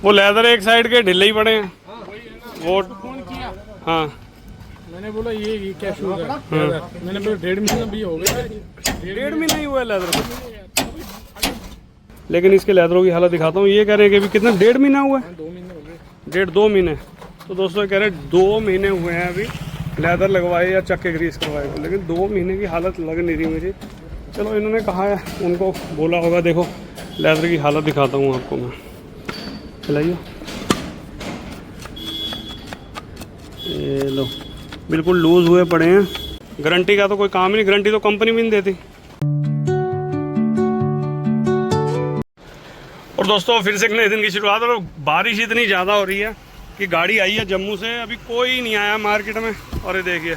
वो लेदर एक साइड के ढीले ही पड़े हैं। वो फोन किया, हाँ मैंने बोला ये क्या शूज है। मैंने बोला 1.5 महीना भी हो गया। 1.5 महीना ही हुआ है लेदर को। लेकिन इसके लेदरों की हालत दिखाता हूँ। ये कह रहे हैं कि अभी कितना 1.5 महीना हुआ है। 2 महीने हो गए। 1.5-2 महीने। तो दोस्तों कह रहे हैं 2 महीने हुए हैं अभी लेदर लगवाए या चक्के ग्रीस करवाए को, लेकिन 2 महीने की हालत लग नहीं रही मुझे। चलो इन्होंने कहा है, उनको बोला होगा। देखो लेदर की हालत दिखाता हूँ आपको मैं, चलाइए। ये लो बिल्कुल लूज हुए पड़े हैं। गारंटी का तो कोई काम ही नहीं, गारंटी तो कंपनी भी नहीं देती। और दोस्तों फिर से एक नए दिन की शुरुआत। और बारिश इतनी ज़्यादा हो रही है कि गाड़ी आई है जम्मू से, अभी कोई नहीं आया मार्केट में। और ये देखिए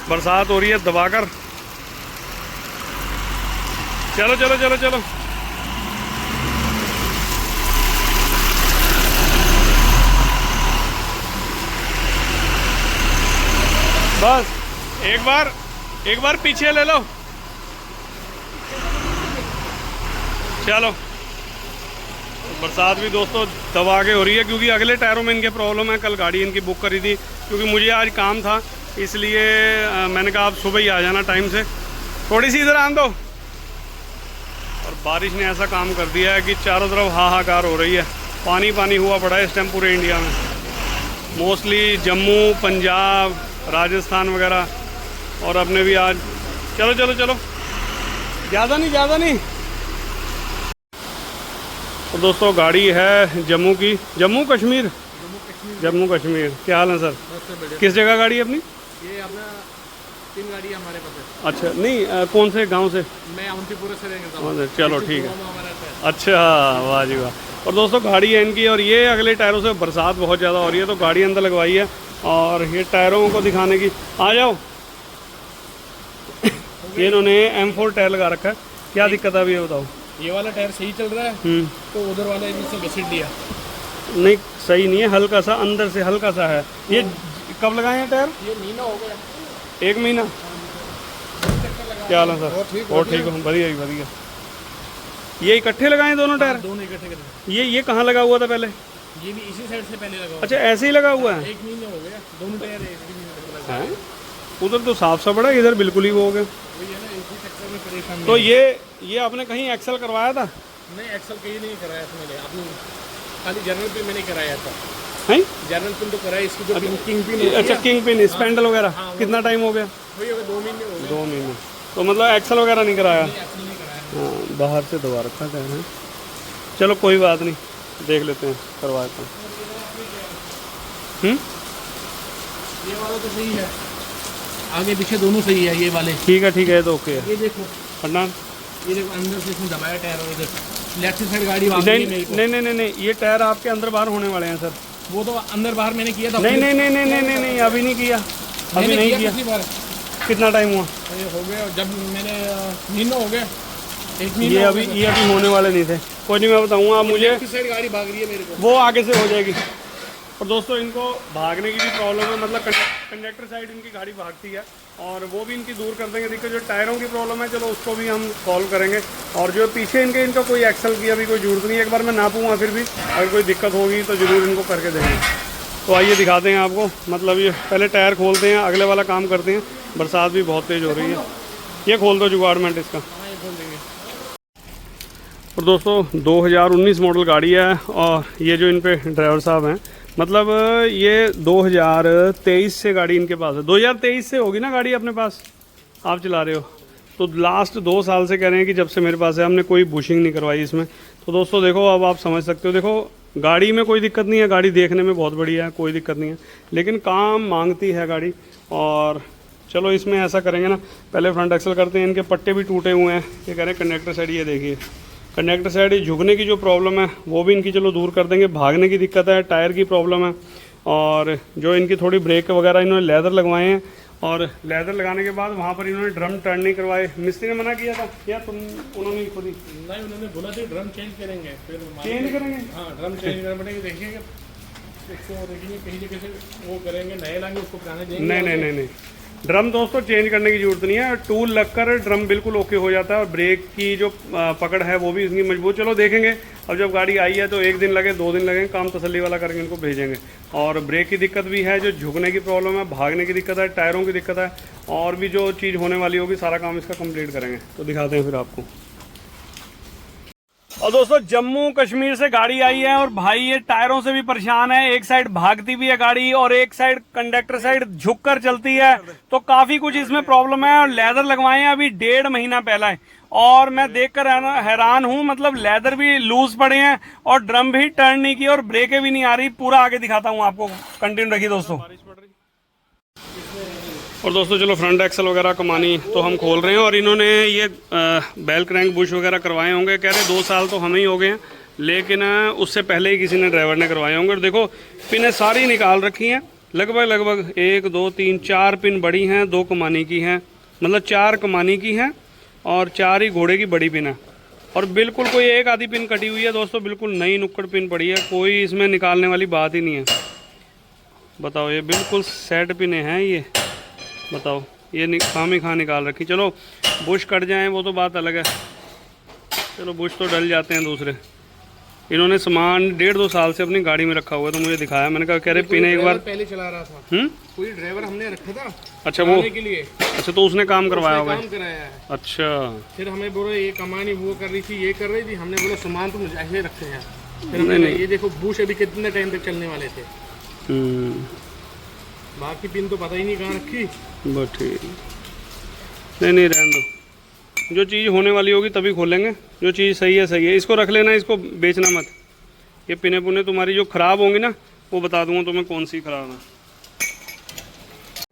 बरसात हो रही है दबाकर। चलो चलो चलो चलो। बस एक बार पीछे ले लो। चलो बरसात भी दोस्तों दबा के हो रही है, क्योंकि अगले टायरों में इनके प्रॉब्लम है। कल गाड़ी इनकी बुक करी थी, क्योंकि मुझे आज काम था, इसलिए मैंने कहा आप सुबह ही आ जाना टाइम से। थोड़ी सी इधर आन दो। और बारिश ने ऐसा काम कर दिया है कि चारों तरफ हाहाकार हो रही है। पानी पानी हुआ पड़ा है इस टाइम पूरे इंडिया में, मोस्टली जम्मू, पंजाब, राजस्थान वगैरह। और अपने भी आज चलो चलो चलो, ज़्यादा नहीं। तो दोस्तों गाड़ी है जम्मू की, जम्मू कश्मीर। क्या हाल है सर? किस जगह गाड़ी है अपनी? ये अपना 3 गाड़ी है हमारे पास। अच्छा नहीं, कौन से गांव से? मैं अवंतीपुरा से रहता हूँ। चलो ठीक है। अच्छा वाह जी वाह। और दोस्तों गाड़ी है इनकी, और ये अगले टायरों से बरसात बहुत ज़्यादा हो रही है तो गाड़ी अंदर लगवाई है। और ये टायरों को दिखाने की, आ जाओ। ये इन्होंने M4 टायर लगा रखा है। क्या दिक्कत है अभी ये बताओ? ये वाला टायर सही चल रहा है, तो उधर वाला इनसे घसीट दिया। नहीं सही नहीं है, हल्का सा अंदर से हल्का सा है। ये कब लगाए हैं टायर? ये महीना हो गया। 1 महीना। क्या हाल है सर? और ठीक हो? बढ़िया ही बढ़िया। ये इकट्ठे लगाए दोनों टायर? दोनों इकट्ठे कर। ये कहाँ लगा हुआ था पहले? ये भी इसी साइड से पहले लगा हुआ। अच्छा ऐसे ही लगा हुआ है? 1 महीने हो गया, दोनों टायर 1 महीने लगा है। उधर तो साफ सा पड़ा, इधर बिल्कुल ही वो हो गया। वही है ना, इसी चक्कर में परेशान। तो ये आपने कहीं एक्सेल करवाया था? नहीं, एक्सेल कहीं नहीं कराया था मैंने अपनी, खाली जर्नल पे मैंने कराया था। हैं? जर्नल पिन तो कराया, इसकी जो किंग पिन। अच्छा किंग पिन, स्पेंडल वगैरह। कितना टाइम हो गया? वही हो गया 2 महीने हो गए। 2 महीने। तो मतलब एक्सेल वगैरह नहीं कराया? एक्सेल नहीं कराया। हाँ बाहर से दबा रखा है। चलो कोई बात नहीं, देख लेते हैं, करवा देते हैं। ये वाला तो सही है, आगे पीछे दोनों सही है ये वाले। ठीक है तो ओके है। ये देखो पढ़ना, ये देखो अंदर से इसमें दबाया टायर, और इधर लेफ्ट साइड गाड़ी भाग रही है मेरे को। नहीं, ये टायर आपके अंदर बाहर होने वाले हैं सर। वो तो अंदर बाहर मैंने किया था। नहीं अभी नहीं किया, अभी नहीं किया। कितना टाइम हुआ? ये हो गया, जब मैंने महीना हो गया, 1 महीना। ये अभी होने वाले नहीं थे। कोई नहीं, मैं बताऊंगा मुझे। लेफ्ट साइड गाड़ी भाग रही है मेरे को, वो आगे से हो जाएगी। और दोस्तों इनको भागने की भी प्रॉब्लम है, मतलब कंडक्टर साइड इनकी गाड़ी भागती है, और वो भी इनकी दूर कर देंगे दिक्कत। जो टायरों की प्रॉब्लम है चलो उसको भी हम सॉल्व करेंगे। और जो पीछे इनका कोई एक्सेल की अभी कोई जरूरत नहीं है, एक बार मैं नापूंगा, फिर भी अगर कोई दिक्कत होगी तो ज़रूर इनको करके देंगे। तो आइए दिखाते हैं आपको, मतलब ये पहले टायर खोलते हैं, अगले वाला काम करते हैं। बरसात भी बहुत तेज़ हो रही है। ये खोल दो जुगाड़मेंट इसका। और दोस्तों 2019 मॉडल गाड़ी है, और ये जो इन पे ड्राइवर साहब हैं, मतलब ये 2023 से गाड़ी इनके पास है। 2023 से होगी ना गाड़ी अपने पास, आप चला रहे हो। तो लास्ट 2 साल से कह रहे हैं कि जब से मेरे पास है हमने कोई बुशिंग नहीं करवाई इसमें। तो दोस्तों देखो, अब आप समझ सकते हो। देखो गाड़ी में कोई दिक्कत नहीं है, गाड़ी देखने में बहुत बढ़िया है, कोई दिक्कत नहीं है, लेकिन काम मांगती है गाड़ी। और चलो इसमें ऐसा करेंगे ना, पहले फ्रंट एक्सल करते हैं। इनके पट्टे भी टूटे हुए हैं, ये कह रहे हैं कंडक्टर साइड। ये देखिए कंडक्टर साइड झुकने की जो प्रॉब्लम है वो भी इनकी चलो दूर कर देंगे। भागने की दिक्कत है, टायर की प्रॉब्लम है, और जो इनकी थोड़ी ब्रेक वगैरह इन्होंने लेदर लगवाए हैं। और लेदर लगाने के बाद वहाँ पर इन्होंने ड्रम टर्न नहीं करवाए। मिस्त्री ने मना किया था क्या उन्होंने खुद ही? नहीं, उन्होंने बोला था ड्रम चेंज करेंगे, फिर चेंज करेंगे। हाँ, ड्रम चेंज करना पड़ेगा। देखिएगा उसको, देखेंगे कहीं जगह से वो करेंगे, नए लाएंगे, उसको पुराने देंगे। नहीं ड्रम दोस्तों चेंज करने की जरूरत नहीं है, टूल लगकर ड्रम बिल्कुल ओके हो जाता है और ब्रेक की जो पकड़ है वो भी इसकी मजबूत। चलो देखेंगे, अब जब गाड़ी आई है तो 1 दिन लगे 2 दिन लगेंगे, काम तसल्ली वाला करके इनको भेजेंगे। और ब्रेक की दिक्कत भी है, जो झुकने की प्रॉब्लम है, भागने की दिक्कत है, टायरों की दिक्कत है, और भी जो चीज़ होने वाली होगी सारा काम इसका कंप्लीट करेंगे। तो दिखाते हैं फिर आपको। और दोस्तों जम्मू कश्मीर से गाड़ी आई है और भाई ये टायरों से भी परेशान है, एक साइड भागती भी है गाड़ी और एक साइड कंडक्टर साइड झुककर चलती है, तो काफी कुछ इसमें प्रॉब्लम है। और लेदर लगवाए हैं अभी 1.5 महीना पहला है और मैं देखकर हैरान हूं, मतलब लेदर भी लूज पड़े हैं और ड्रम भी टर्न नहीं की और ब्रेकें भी नहीं आ रही। पूरा आगे दिखाता हूं आपको, कंटिन्यू रखिए दोस्तों। और दोस्तों चलो फ्रंट एक्सल वगैरह कमानी तो हम खोल रहे हैं और इन्होंने ये बेल क्रैंक बुश वगैरह करवाए होंगे, कह रहे 2 साल तो हमें ही हो गए हैं, लेकिन उससे पहले ही किसी ने ड्राइवर ने करवाए होंगे। और देखो पिनें सारी निकाल रखी हैं, लगभग 1 2 3 4 पिन बड़ी हैं, 2 कमानी की हैं, मतलब 4 कमानी की हैं और 4 ही घोड़े की बड़ी पिन है। और बिल्कुल कोई एक आधी पिन कटी हुई है दोस्तों, बिल्कुल नई नुक्कड़ पिन पड़ी है, कोई इसमें निकालने वाली बात ही नहीं है। बताओ ये बिल्कुल सेट पिनें हैं ये, बताओ ये खामी खा निकाल रखी। चलो बुश कट जाएं वो तो बात अलग है, चलो बुश तो डल जाते हैं दूसरे। इन्होंने सामान 1.5-2 साल से अपनी गाड़ी में रखा हुआ है, तो मुझे दिखाया, मैंने कहा कह रहे पिन एक बार पहले चला रहा था। कोई ड्राइवर हमने रखा था, अच्छा वो के लिए। अच्छा तो उसने काम करवाया होगा, काम कराया है। अच्छा फिर हमें बोले ये कमानी वो कर रही थी, ये कर रही थी, हमने बोला सामान तो मुझे ऐसे रखते हैं। फिर नहीं ये देखो बुश अभी कितने टाइम तक चलने वाले थे, बाकी पिन तो पता ही नहीं कहाँ रखी। बस ठीक, नहीं रहने दो, जो चीज़ होने वाली होगी तभी खोलेंगे, जो चीज़ सही है। इसको रख लेना, इसको बेचना मत। ये पिने पुने तुम्हारी जो ख़राब होंगी ना वो बता दूंगा तुम्हें कौन सी ख़राब है।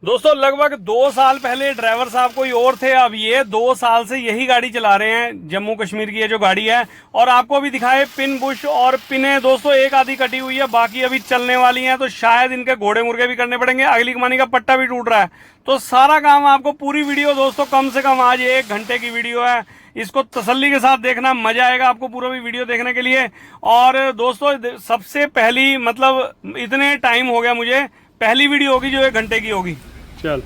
दोस्तों लगभग 2 साल पहले ड्राइवर साहब कोई और थे, अब ये 2 साल से यही गाड़ी चला रहे हैं, जम्मू कश्मीर की ये जो गाड़ी है। और आपको अभी दिखाए पिन बुश और पिने दोस्तों एक आधी कटी हुई है, बाकी अभी चलने वाली हैं, तो शायद इनके घोड़े मुर्गे भी करने पड़ेंगे। अगली कमानी का पट्टा भी टूट रहा है, तो सारा काम आपको पूरी वीडियो दोस्तों कम से कम आज 1 घंटे की वीडियो है, इसको तसल्ली के साथ देखना, मजा आएगा आपको पूरा भी वीडियो देखने के लिए। और दोस्तों सबसे पहली मतलब इतने टाइम हो गया मुझे, पहली वीडियो होगी जो 1 घंटे की होगी। चल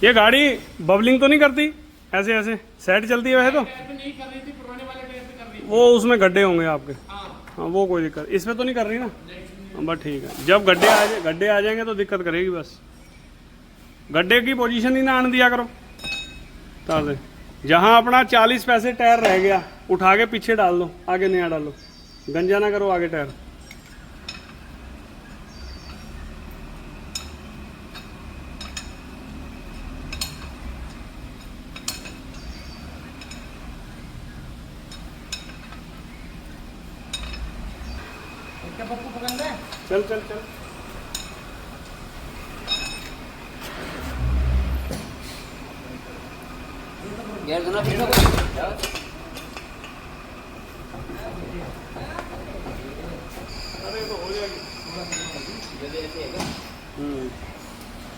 ये गाड़ी बबलिंग तो नहीं करती ऐसे ऐसे, सेट चलती है वैसे तो नहीं कर रही थी, पुराने वाले टाइप से कर रही थी। वो उसमें गड्ढे होंगे आपके, हाँ वो कोई दिक्कत, इसमें तो नहीं कर रही ना, बस ठीक है। जब गड्ढे आ जाएंगे तो दिक्कत करेगी, बस गड्ढे की पोजीशन ही ना आने दिया करो। ताज़े जहाँ अपना 40 पैसे टायर रह गया उठा के पीछे डाल दो, आगे नया डालो, गंजा ना करो आगे टायर। चल चल चल यार दोनों पीछे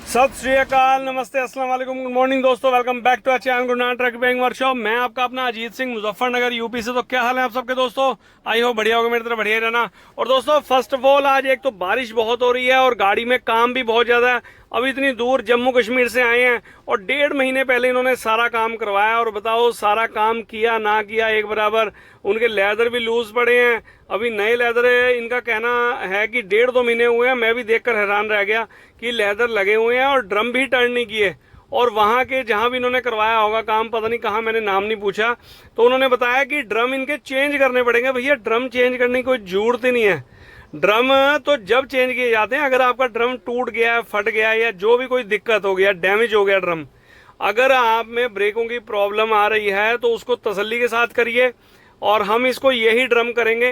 सत श्री अकाल, नमस्ते, अस्सलाम वालेकुम, गुड मॉर्निंग दोस्तों, welcome back to our channel Gurnan truck bang workshop. मैं आपका अपना अजीत सिंह मुजफ्फरनगर यूपी से। तो क्या हाल है आप सबके दोस्तों, आई हो बढ़िया होगा, मेरी तरफ बढ़िया रहना। और दोस्तों फर्स्ट ऑफ ऑल आज एक तो बारिश बहुत हो रही है और गाड़ी में काम भी बहुत ज़्यादा है। अभी इतनी दूर जम्मू कश्मीर से आए हैं और 1.5 महीने पहले इन्होंने सारा काम करवाया, और बताओ सारा काम किया ना किया एक बराबर। उनके लेदर भी लूज पड़े हैं, अभी नए लेदर है, इनका कहना है कि 1.5-2 महीने हुए हैं। मैं भी देखकर हैरान रह गया कि लेदर लगे हुए हैं और ड्रम भी टर्न नहीं किए। और वहाँ के जहाँ भी इन्होंने करवाया होगा काम, पता नहीं कहाँ, मैंने नाम नहीं पूछा, तो उन्होंने बताया कि ड्रम इनके चेंज करने पड़ेंगे। भैया ड्रम चेंज करने की कोई जरूरत ही नहीं है, ड्रम तो जब चेंज किए जाते हैं अगर आपका ड्रम टूट गया, फट गया या जो भी कोई दिक्कत हो गया, डैमेज हो गया ड्रम, अगर आप में ब्रेकों की प्रॉब्लम आ रही है तो उसको तसल्ली के साथ करिए। और हम इसको यही ड्रम करेंगे,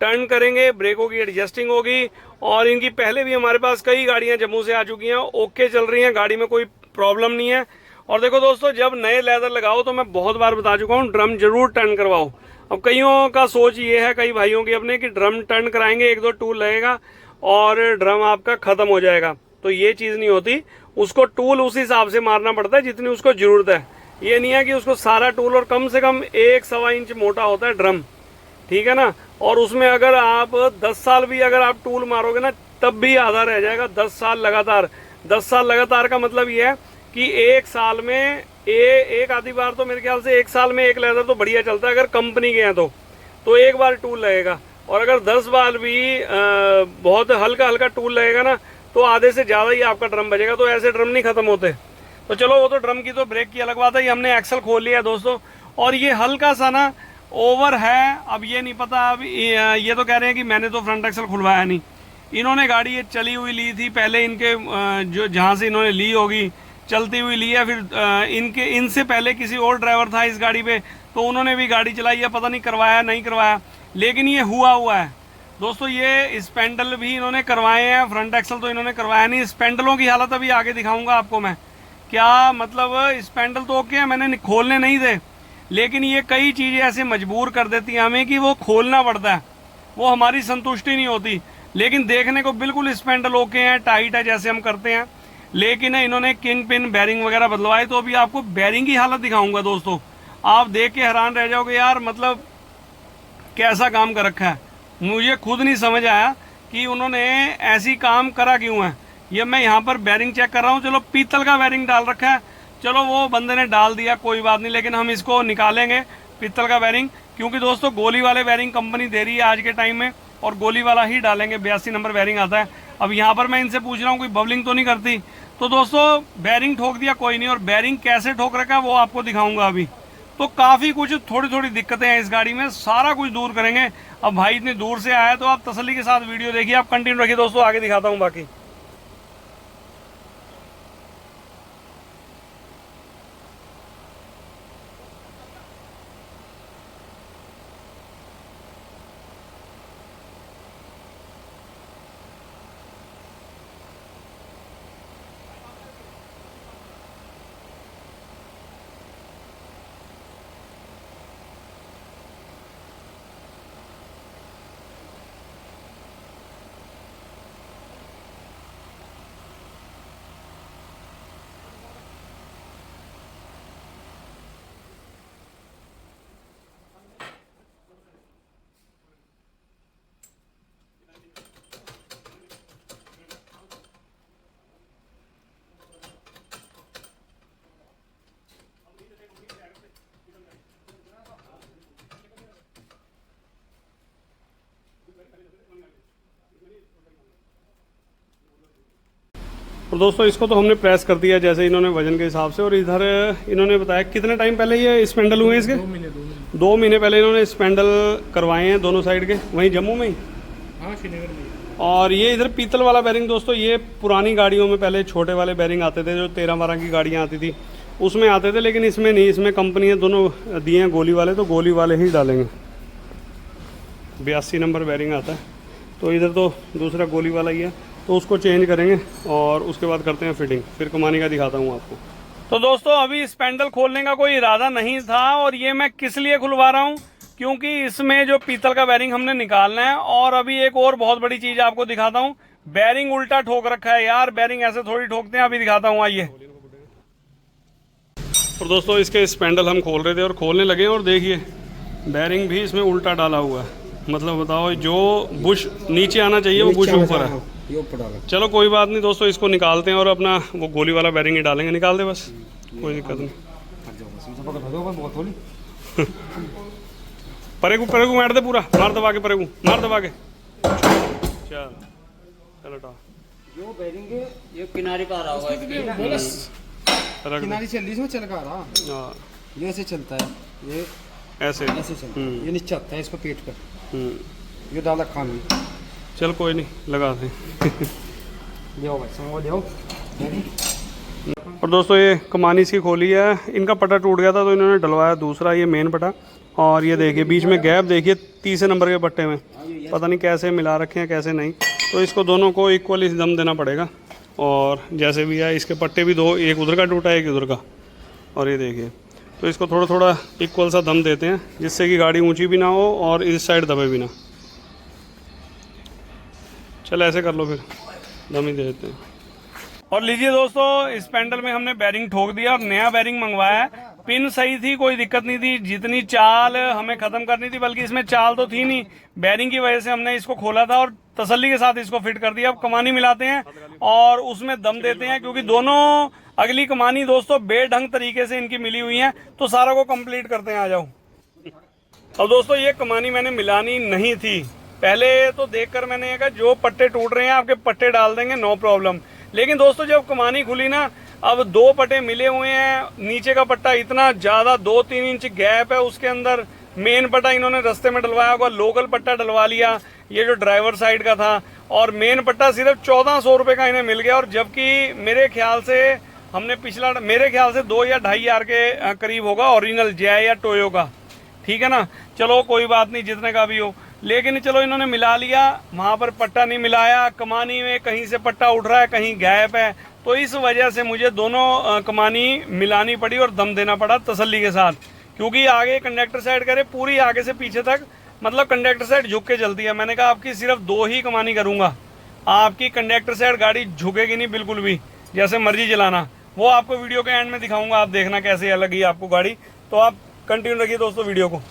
टर्न करेंगे, ब्रेकों की एडजस्टिंग होगी। और इनकी पहले भी हमारे पास कई गाड़ियां जम्मू से आ चुकी हैं, ओके चल रही हैं, गाड़ी में कोई प्रॉब्लम नहीं है। और देखो दोस्तों जब नए लेदर लगाओ तो मैं बहुत बार बता चुका हूँ, ड्रम जरूर टर्न करवाओ। अब कईयों का सोच ये है, कई भाइयों की अपने, कि ड्रम टर्न कराएंगे 1-2 टूल लगेगा और ड्रम आपका ख़त्म हो जाएगा, तो ये चीज़ नहीं होती। उसको टूल उस हिसाब से मारना पड़ता है जितनी उसको ज़रूरत है। ये नहीं है कि उसको सारा टूल, और कम से कम 1-1.25 इंच मोटा होता है ड्रम, ठीक है ना। और उसमें अगर आप 10 साल भी अगर आप टूल मारोगे ना तब भी आधा रह जाएगा। 10 साल लगातार, 10 साल लगातार का मतलब ये है कि एक साल में एक आधी बार तो मेरे ख्याल से एक साल में एक लेदर तो बढ़िया चलता है अगर कंपनी के हैं तो एक बार टूल लगेगा। और अगर 10 बार भी बहुत हल्का हल्का टूल लगेगा ना तो आधे से ज़्यादा ही आपका ड्रम बचेगा। तो ऐसे ड्रम नहीं ख़त्म होते। तो चलो वो तो ड्रम की तो ब्रेक की अलग बात है। ये हमने एक्सल खोल लिया है दोस्तों, और ये हल्का सा ना ओवर है। अब ये नहीं पता, अब ये तो कह रहे हैं कि मैंने तो फ्रंट एक्सल खुलवाया नहीं। इन्होंने गाड़ी ये चली हुई ली थी पहले, इनके जो जहाँ से इन्होंने ली होगी चलती हुई ली है, फिर इनसे पहले किसी और ड्राइवर था इस गाड़ी पे, तो उन्होंने भी गाड़ी चलाई है, पता नहीं करवाया नहीं करवाया, लेकिन ये हुआ है दोस्तों। ये स्पेंडल भी इन्होंने करवाए हैं, फ्रंट एक्सल तो इन्होंने करवाया नहीं। स्पेंडलों की हालत अभी आगे दिखाऊंगा आपको मैं, क्या मतलब स्पेंडल तो ओके है, मैंने खोलने नहीं थे, लेकिन ये कई चीज़ें ऐसे मजबूर कर देती हैं हमें कि वो खोलना पड़ता है, वो हमारी संतुष्टि नहीं होती। लेकिन देखने को बिल्कुल स्पेंडल ओके हैं, टाइट है जैसे हम करते हैं, लेकिन इन्होंने किंग पिन बैरिंग वगैरह बदलवाए। तो अभी आपको बैरिंग की हालत दिखाऊंगा दोस्तों, आप देख के हैरान रह जाओगे यार, मतलब कैसा काम कर रखा है। मुझे खुद नहीं समझ आया कि उन्होंने ऐसी काम करा क्यों है। ये मैं यहाँ पर बैरिंग चेक कर रहा हूँ, चलो पीतल का बैरिंग डाल रखा है, चलो वो बंदे ने डाल दिया कोई बात नहीं, लेकिन हम इसको निकालेंगे पीतल का बैरिंग, क्योंकि दोस्तों गोली वाले बैरिंग कंपनी दे रही है आज के टाइम में, और गोली वाला ही डालेंगे। 82 नंबर बैरिंग आता है। अब यहाँ पर मैं इनसे पूछ रहा हूँ कोई बबलिंग तो नहीं करती। तो दोस्तों बैरिंग ठोक दिया कोई नहीं, और बैरिंग कैसे ठोक रखा है वो आपको दिखाऊंगा अभी। तो काफ़ी कुछ थोड़ी दिक्कतें हैं इस गाड़ी में, सारा कुछ दूर करेंगे। अब भाई इतनी दूर से आया तो आप तसल्ली के साथ वीडियो देखिए, आप कंटिन्यू रखिए दोस्तों, आगे दिखाता हूँ बाकी। और दोस्तों इसको तो हमने प्रेस कर दिया जैसे इन्होंने वजन के हिसाब से। और इधर इन्होंने बताया कितने टाइम पहले ये स्पेंडल हुए इसके? 2 महीने पहले इन्होंने स्पेंडल करवाए हैं दोनों साइड के, वहीं जम्मू में ही। हाँ, श्रीनगर में। और ये इधर पीतल वाला बैरिंग दोस्तों, ये पुरानी गाड़ियों में पहले छोटे वाले बैरिंग आते थे, जो 13-12 की गाड़ियाँ आती थी उसमें आते थे, लेकिन इसमें नहीं। इसमें कंपनी है दोनों दिए हैं गोली वाले, तो गोली वाले ही डालेंगे। 82 नंबर बैरिंग आता है, तो इधर तो दूसरा गोली वाला ही है, तो उसको चेंज करेंगे और उसके बाद करते हैं फिटिंग, फिर कमाने का दिखाता हूँ आपको। तो दोस्तों अभी स्पेंडल खोलने का कोई इरादा नहीं था, और ये मैं किस लिए खुलवा रहा हूँ, क्योंकि इसमें जो पीतल का बैरिंग हमने निकालना है। और अभी एक और बहुत बड़ी चीज़ आपको दिखाता हूँ, बैरिंग उल्टा ठोक रखा है यार, बैरिंग ऐसे थोड़ी ठोकते हैं, अभी दिखाता हूँ आइए। और दोस्तों इसके स्पेंडल हम खोल रहे थे और खोलने लगे, और देखिए बैरिंग भी इसमें उल्टा डाला हुआ है। मतलब बताओ, जो बुश नीचे आना चाहिए वो बुश ऊपर है। चलो कोई बात नहीं दोस्तों, इसको निकालते हैं और अपना वो गोली वाला बैरिंग ही डालेंगे। निकाल दे बस, कोई दिक्कत नहीं। परे को मार दे पूरा, मार दबा के, परे को मार दबा के। चल चलो टा जो बैरिंग है ये किनारे पर आ रहा होगा, किनारे चल रही है, चल का रहा। हाँ ये ऐसे चलता है, ये ऐसे चलता है, ये नीचे आता है इसको पेट पर, ये डाला खान। चल कोई नहीं, लगा दें। लियो भाई संग लियो। और दोस्तों ये कमानी इसकी खोली है, इनका पटा टूट गया था तो इन्होंने डलवाया दूसरा, ये मेन पटा। और ये देखिए बीच में गैप देखिए 30 नंबर के पट्टे में, पता नहीं कैसे मिला रखे हैं कैसे नहीं। तो इसको दोनों को इक्वली दम देना पड़ेगा, और जैसे भी है इसके पट्टे भी दो, एक उधर का टूटा है एक उधर का। और ये देखिए, तो इसको थोड़ा थोड़ा इक्वल सा दम देते हैं, जिससे कि गाड़ी ऊंची भी ना हो और इस साइड दबे भी ना। चल ऐसे कर लो, फिर दम ही दे देते हैं। और लीजिए दोस्तों, इस पैंडल में हमने बैरिंग ठोक दिया और नया बैरिंग मंगवाया है। पिन सही थी, कोई दिक्कत नहीं थी। जितनी चाल हमें खत्म करनी थी, बल्कि इसमें चाल तो थी नहीं, बैरिंग की वजह से हमने इसको खोला था और तसल्ली के साथ इसको फिट कर दिया। अब कमानी मिलाते हैं और उसमें दम देते हैं, क्योंकि दोनों अगली कमानी दोस्तों बेढंग तरीके से इनकी मिली हुई है। तो सारा को कंप्लीट करते हैं, आ जाओ। अब दोस्तों ये कमानी मैंने मिलानी नहीं थी, पहले तो देखकर मैंने ये कहा जो पट्टे टूट रहे हैं आपके पट्टे डाल देंगे, नो प्रॉब्लम। लेकिन दोस्तों जब कमानी खुली ना, अब 2 पट्टे मिले हुए हैं, नीचे का पट्टा इतना ज्यादा 2-3 इंच गैप है उसके अंदर। मेन पट्टा इन्होंने रास्ते में डलवाया होगा, लोकल पट्टा डलवा लिया, ये जो ड्राइवर साइड का था। और मेन पट्टा सिर्फ 1400 रुपए का इन्हें मिल गया। और जबकि मेरे ख्याल से हमने पिछला, मेरे ख्याल से 2 या 2.5 के करीब होगा ओरिजिनल जय या टोयो का, ठीक है ना। चलो कोई बात नहीं, जितने का भी हो। लेकिन चलो इन्होंने मिला लिया, वहां पर पट्टा नहीं मिलाया, कमानी में कहीं से पट्टा उठ रहा है, कहीं गैप है। तो इस वजह से मुझे दोनों कमानी मिलानी पड़ी और दम देना पड़ा तसल्ली के साथ, क्योंकि आगे कंडक्टर साइड करे पूरी आगे से पीछे तक, मतलब कंडक्टर साइड झुक के चलती है। मैंने कहा आपकी सिर्फ 2 ही कमानी करूंगा, आपकी कंडक्टर साइड गाड़ी झुकेगी नहीं बिल्कुल भी, जैसे मर्जी चलाना। वो आपको वीडियो के एंड में दिखाऊंगा, आप देखना कैसे लगी आपको गाड़ी। तो आप कंटिन्यू रखिए दोस्तों वीडियो को।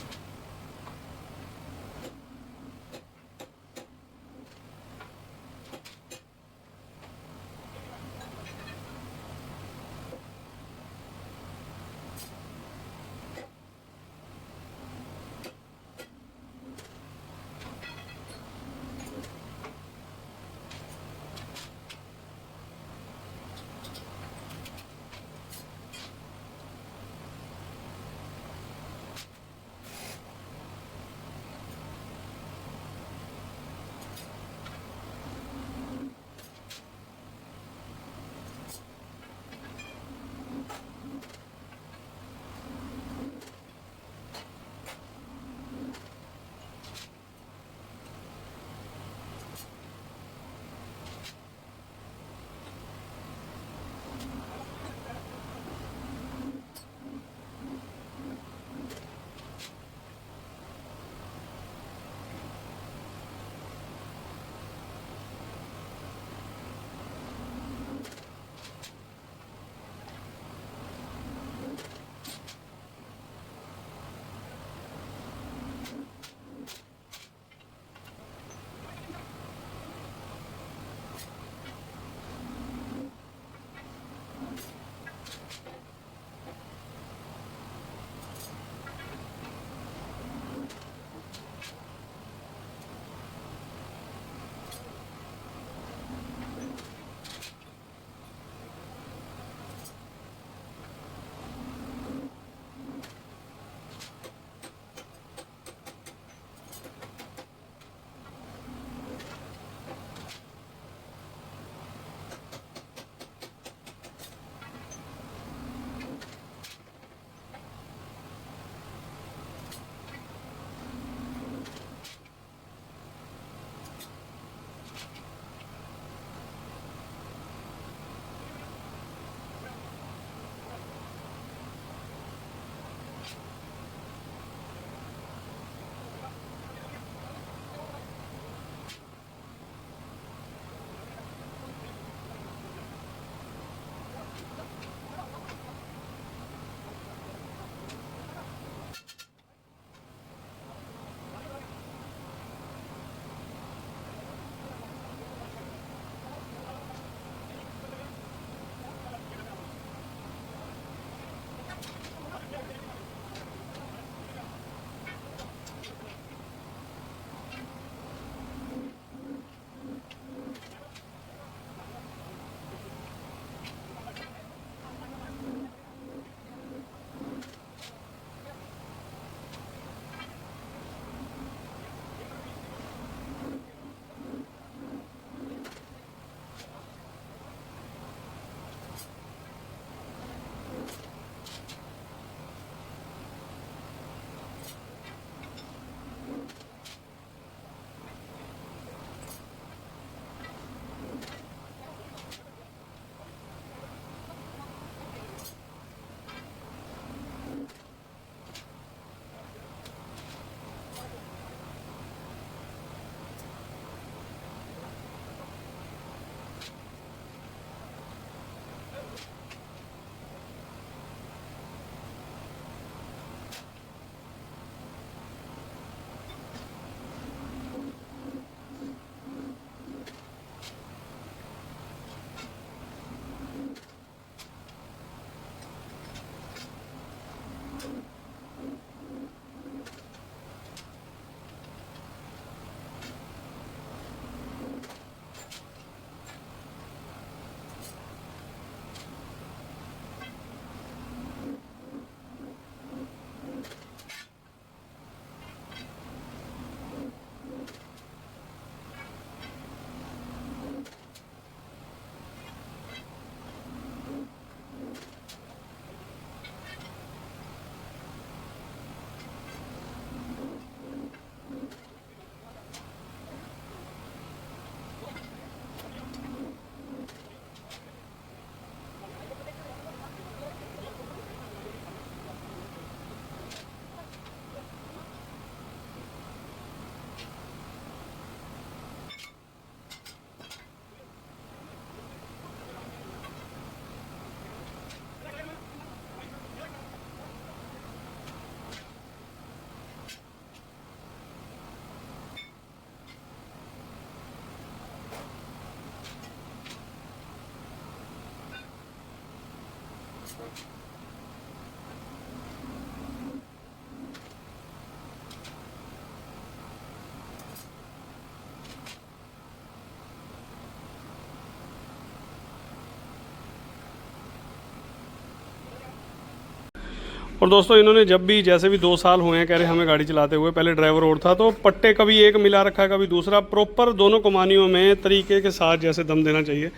और दोस्तों इन्होंने जब भी जैसे भी 2 साल हुए हैं कह रहे हमें गाड़ी चलाते हुए, पहले ड्राइवर और था तो पट्टे कभी एक मिला रखा है कभी दूसरा, प्रॉपर दोनों कमानियों में तरीके के साथ जैसे दम देना चाहिए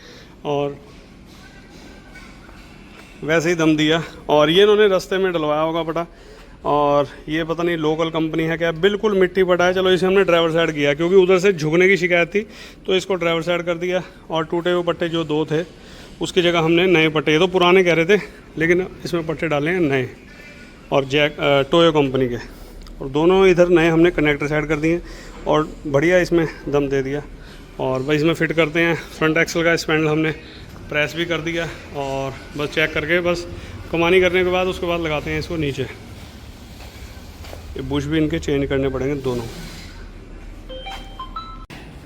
और वैसे ही दम दिया। और ये इन्होंने रास्ते में डलवाया होगा पटा, और ये पता नहीं लोकल कंपनी है क्या, बिल्कुल मिट्टी पटा है। चलो इसे हमने ड्राइवर साइड किया क्योंकि उधर से झुकने की शिकायत थी तो इसको ड्राइवर साइड कर दिया। और टूटे हुए पट्टे जो 2 थे उसकी जगह हमने नए पट्टे, ये तो पुराने कह रहे थे लेकिन इसमें पट्टे डाले हैं नए और जैक टोयो कंपनी के, और दोनों इधर नए हमने कनेक्टर साइड कर दिए और बढ़िया इसमें दम दे दिया। और बस इसमें फिट करते हैं फ्रंट एक्सल का स्पैंडल हमने प्रेस भी कर दिया और बस चेक करके बस कमानी करने के बाद उसके बाद लगाते हैं इसको नीचे। ये बुश भी इनके चेंज करने पड़ेंगे दोनों।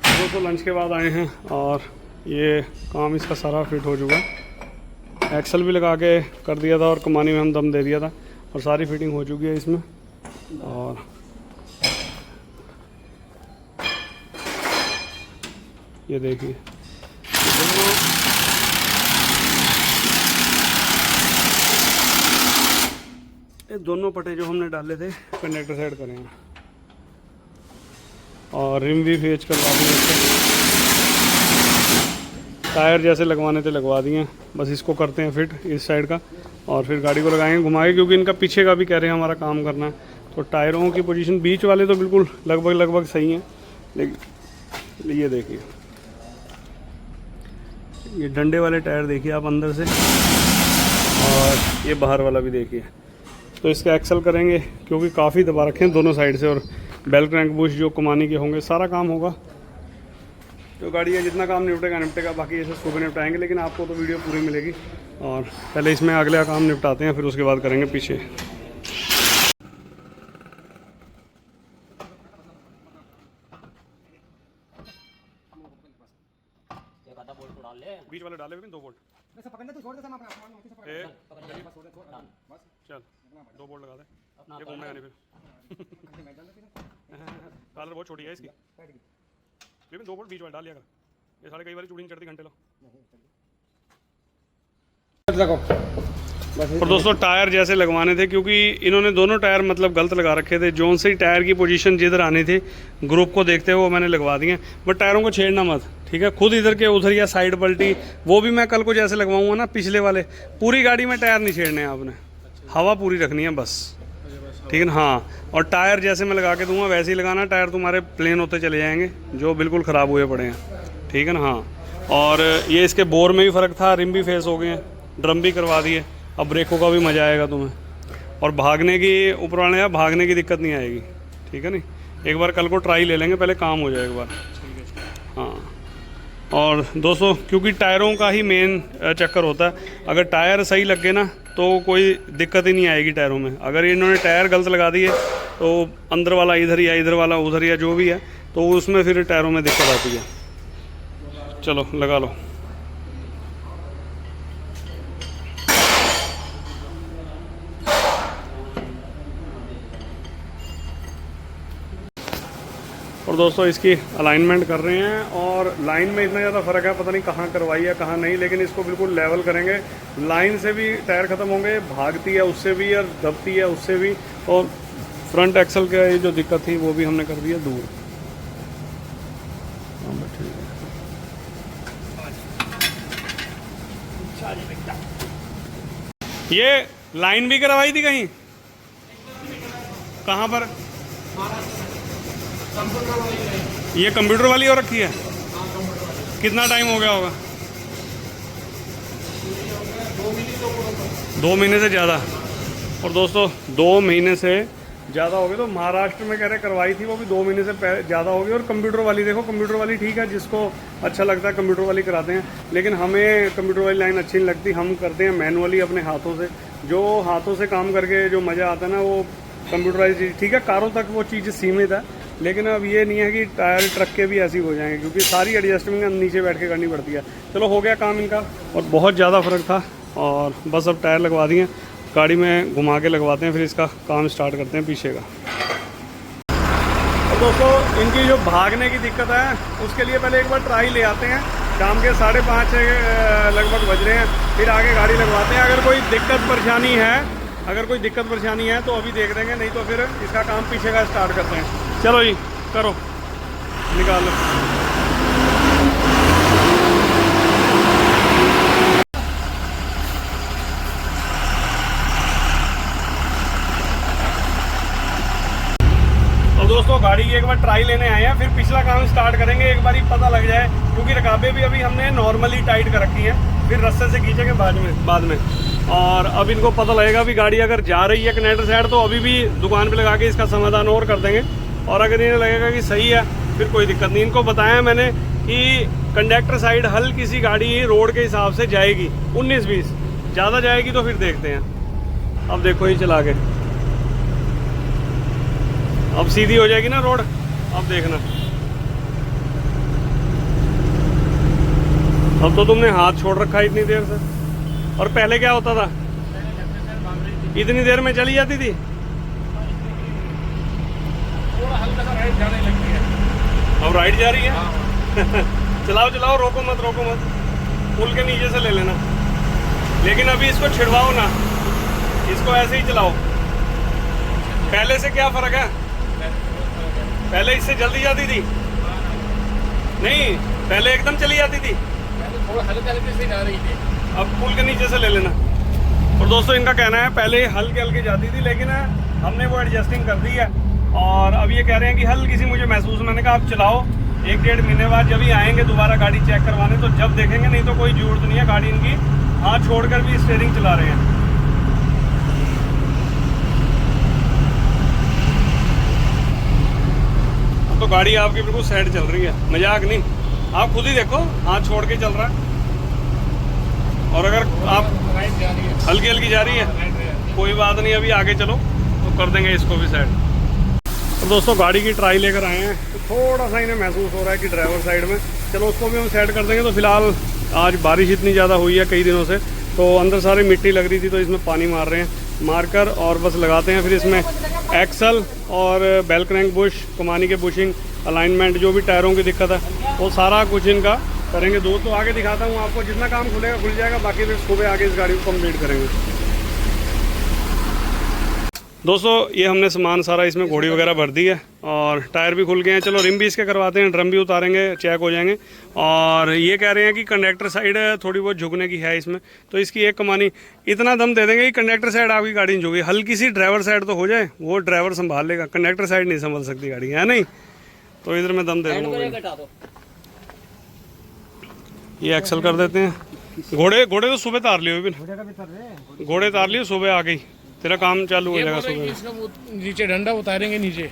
दोस्तों लंच के बाद आए हैं और ये काम इसका सारा फिट हो चुका है। एक्सल भी लगा के कर दिया था और कमानी में हम दम दे दिया था और सारी फिटिंग हो चुकी है इसमें। और ये देखिए ये दोनों पटे जो हमने डाले थे कनेक्टर साइड करें हैं और रिम भी फेज करवा दिए, टायर जैसे लगवाने थे लगवा दिए। बस इसको करते हैं फिट इस साइड का और फिर गाड़ी को लगाएंगे घुमाएंगे क्योंकि इनका पीछे का भी कह रहे हैं हमारा काम करना है। तो टायरों की पोजीशन बीच वाले तो बिल्कुल लगभग सही हैं, लेकिन ये देखिए ये डंडे वाले टायर देखिए आप अंदर से, और ये बाहर वाला भी देखिए। तो इसका एक्सल करेंगे क्योंकि काफ़ी दबा रखे हैं दोनों साइड से, और बेल क्रैंक बुश जो कमानी के होंगे सारा काम होगा। जो गाड़ी है जितना काम निपटेगा, बाकी ऐसे सुबह निपटाएंगे, लेकिन आपको तो वीडियो पूरी मिलेगी। और पहले इसमें अगला काम निपटाते हैं फिर उसके बाद करेंगे पीछे। बीच वाले डाले लेकिन 2 बोल्ट चल 2 बोल्ट लगा दे, ये घूमने आने फिर कॉलर बहुत छोटी है इसकी, लेकिन 2 बोल्ट बीच वाले डाल लिया कर, ये सारे कई बार चूड़ी नहीं चढ़ती घंटे लो। और दोस्तों टायर जैसे लगवाने थे क्योंकि इन्होंने दोनों टायर मतलब गलत लगा रखे थे, जोन से ही टायर की पोजीशन जिधर आनी थी ग्रुप को देखते हुए वो मैंने लगवा दिए। बट टायरों को छेड़ना मत, ठीक है। खुद इधर के उधर या साइड पलटी वो भी मैं कल को जैसे लगवाऊंगा ना पिछले वाले, पूरी गाड़ी में टायर नहीं छेड़ने हैं आपने, हवा पूरी रखनी है बस, ठीक है ना। हाँ, और टायर जैसे मैं लगा के दूंगा वैसे ही लगाना, टायर तुम्हारे प्लेन होते चले जाएंगे जो बिल्कुल ख़राब हुए पड़े हैं, ठीक है ना। हाँ, और ये इसके बोर में भी फ़र्क था, रिम भी फेस हो गए हैं, ड्रम भी करवा दिए, अब ब्रेकों का भी मज़ा आएगा तुम्हें। और भागने की ऊपर वाले यार भागने की दिक्कत नहीं आएगी, ठीक है नहीं। एक बार कल को ट्राई ले लेंगे, पहले काम हो जाए एक बार। हाँ, और दोस्तों क्योंकि टायरों का ही मेन चक्कर होता है, अगर टायर सही लग गए ना तो कोई दिक्कत ही नहीं आएगी टायरों में। अगर इन्होंने टायर गलत लगा दिए तो अंदर वाला इधर या इधर वाला उधर या जो भी है तो उसमें फिर टायरों में दिक्कत आती है। चलो लगा लो। और दोस्तों इसकी अलाइनमेंट कर रहे हैं, और लाइन में इतना ज़्यादा फ़र्क है, पता नहीं कहाँ करवाई है कहाँ नहीं, लेकिन इसको बिल्कुल लेवल करेंगे। लाइन से भी टायर ख़त्म होंगे, भागती है उससे भी और दबती है उससे भी, और फ्रंट एक्सल का ये जो दिक्कत थी वो भी हमने कर दिया दूर। ये लाइन भी करवाई थी कहीं, कहाँ पर? ये कंप्यूटर वाली हो रखी है। कितना टाइम हो गया होगा? 2 महीने से ज़्यादा। और दोस्तों 2 महीने से ज़्यादा हो गए, तो महाराष्ट्र में कह रहे करवाई थी वो भी 2 महीने से ज़्यादा हो गई। और कंप्यूटर वाली देखो, कंप्यूटर वाली ठीक है, जिसको अच्छा लगता है कंप्यूटर वाली कराते हैं, लेकिन हमें कंप्यूटर वाली लाइन अच्छी नहीं लगती। हम करते हैं मैनुअली अपने हाथों से, जो हाथों से काम करके जो मज़ा आता है ना वो कंप्यूटराइज चीज़, ठीक है। कारों तक वो चीज़ सीमित है, लेकिन अब ये नहीं है कि टायर ट्रक के भी ऐसे ही हो जाएंगे, क्योंकि सारी एडजस्टमेंट नीचे बैठ के करनी पड़ती है। चलो हो गया काम इनका, और बहुत ज़्यादा फ़र्क था और बस अब टायर लगवा दिए, गाड़ी में घुमा के लगवाते हैं, फिर इसका काम स्टार्ट करते हैं पीछे का। और दोस्तों इनकी जो भागने की दिक्कत है उसके लिए पहले एक बार ट्राई ले आते हैं। शाम के 5:30 लगभग बज रहे हैं, फिर आगे गाड़ी लगवाते हैं। अगर कोई दिक्कत परेशानी है तो अभी देख देंगे, नहीं तो फिर इसका काम पीछे का स्टार्ट करते हैं। चलो जी करो, निकालो। दोस्तों गाड़ी की एक बार ट्राई लेने आए हैं, फिर पिछला काम स्टार्ट करेंगे। एक बार ही पता लग जाए, क्योंकि रकाबे भी अभी हमने नॉर्मली टाइट कर रखी हैं, फिर रस्से से खींचेंगे बाद में। और अब इनको पता लगेगा भी गाड़ी अगर जा रही है कनेक्टर साइड तो अभी भी दुकान पे लगा के इसका समाधान और कर देंगे। और अगर इन्हें लगेगा कि सही है फिर कोई दिक्कत नहीं। इनको बताया मैंने कि कंडक्टर साइड हल्की सी गाड़ी रोड के हिसाब से जाएगी 19-20, ज़्यादा जाएगी तो फिर देखते हैं। अब देखो ये चला के, अब सीधी हो जाएगी ना रोड, अब देखना। अब तो तुमने हाथ छोड़ रखा है इतनी देर से, और पहले क्या होता था? इतनी देर में चली जाती थी। थोड़ा हल्का सा राइट जाने लगती है, अब राइट जा रही है। चलाओ, रोको मत, पुल के नीचे से ले लेना। लेकिन अभी इसको छिड़वाओ ना, इसको ऐसे ही चलाओ। पहले से क्या फर्क है? पहले इससे जल्दी जाती थी? नहीं, पहले एकदम चली जाती थी, थोड़ा हल्के से जा रही थी। अब पुल के नीचे से ले लेना। और दोस्तों इनका कहना है पहले हल्के जाती थी, लेकिन हमने वो एडजस्टिंग कर दी है। और अब ये कह रहे हैं कि हल्की सी मुझे महसूस। मैंने कहा आप चलाओ, 1-1.5 महीने बाद जब ही आएंगे दोबारा गाड़ी चेक करवाने तो जब देखेंगे, नहीं तो कोई जरूरत नहीं है। गाड़ी इनकी हाथ छोड़कर भी स्टीयरिंग चला रहे हैं। तो गाड़ी आपकी बिल्कुल साइड चल रही है, मजाक नहीं। आप खुद ही देखो, हाथ छोड़ के चल रहा है। और अगर आप हल्की जा रही है, कोई बात नहीं, अभी आगे चलो तो कर देंगे इसको भी साइड। तो दोस्तों गाड़ी की ट्राई लेकर आए हैं, तो थोड़ा सा इन्हें महसूस हो रहा है कि ड्राइवर साइड में, चलो उसको भी हम साइड कर देंगे। तो फिलहाल आज बारिश इतनी ज़्यादा हुई है कई दिनों से, तो अंदर सारी मिट्टी लग रही थी, तो इसमें पानी मार रहे हैं, मारकर और बस लगाते हैं। फिर इसमें एक्सल और बेल क्रैंक बुश, कमानी के बुशिंग, अलाइनमेंट, जो भी टायरों की दिक्कत है वो सारा कुछ इनका करेंगे। दो तो आगे दिखाता हूँ आपको, जितना काम खुलेगा खुल जाएगा, बाकी फिर सुबह आगे इस गाड़ी को कंप्लीट करेंगे। दोस्तों ये हमने सामान सारा इसमें घोड़ी वगैरह भर दी है, और टायर भी खुल गए हैं। चलो रिम भी इसके करवाते हैं, ड्रम भी उतारेंगे, चेक हो जाएंगे। और ये कह रहे हैं कि कंडक्टर साइड थोड़ी बहुत झुकने की है इसमें, तो इसकी एक कमानी इतना दम दे देंगे कि कंडक्टर साइड आपकी गाड़ी नहीं झुकेगी। हल्की सी ड्राइवर साइड तो हो जाए, वो ड्राइवर संभाल लेगा, कंडक्टर साइड नहीं संभाल सकती गाड़ी, है नहीं? तो इधर मैं दम दे दूँगा। ये एक्सल कर देते हैं। घोड़े तो सुबह तार लियो, घोड़े तार लियो, सुबह आ गई, तेरा काम चालू हो जाएगा सुबह। इसका वो नीचे डंडा उतारेंगे नीचे।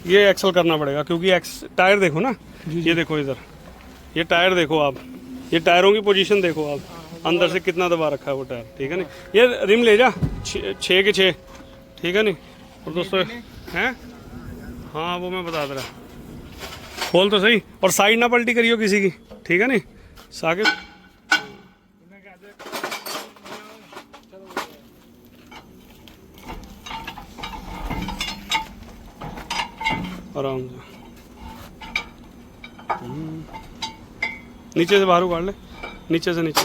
ये एक्सल करना पड़ेगा, क्योंकि टायर देखो ना, ये देखो इधर, ये टायर देखो आप, ये टायरों की पोजीशन देखो आप, अंदर से कितना दबा रखा है वो टायर, ठीक है नहीं? ये रिम ले जा 6 के 6, ठीक है नहीं? और दोस्तों हैं, हाँ वो मैं बता दे रहा, खोल तो सही, और साइड ना पलटी करियो किसी की, ठीक है नहीं? साकिब आराम से नीचे से बाहर उगाड़ ले, नीचे से नीचे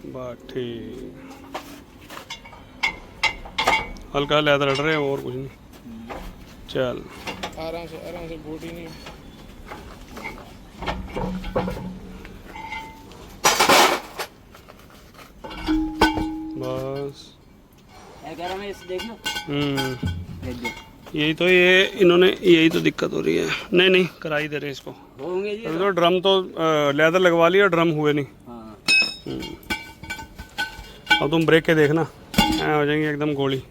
बात ठीक। हल्का लेदर हट रहे हैं और कुछ नहीं। चल आराम से बॉडी नहीं। बस यही तो ये इन्होंने यही तो दिक्कत हो रही है। नहीं करा ही दे रहे इसको, तो ड्रम तो लेदर लगवा लिया, ड्रम हुए नहीं। अब तुम ब्रेक के देखना, हो जाएंगे एकदम गोली।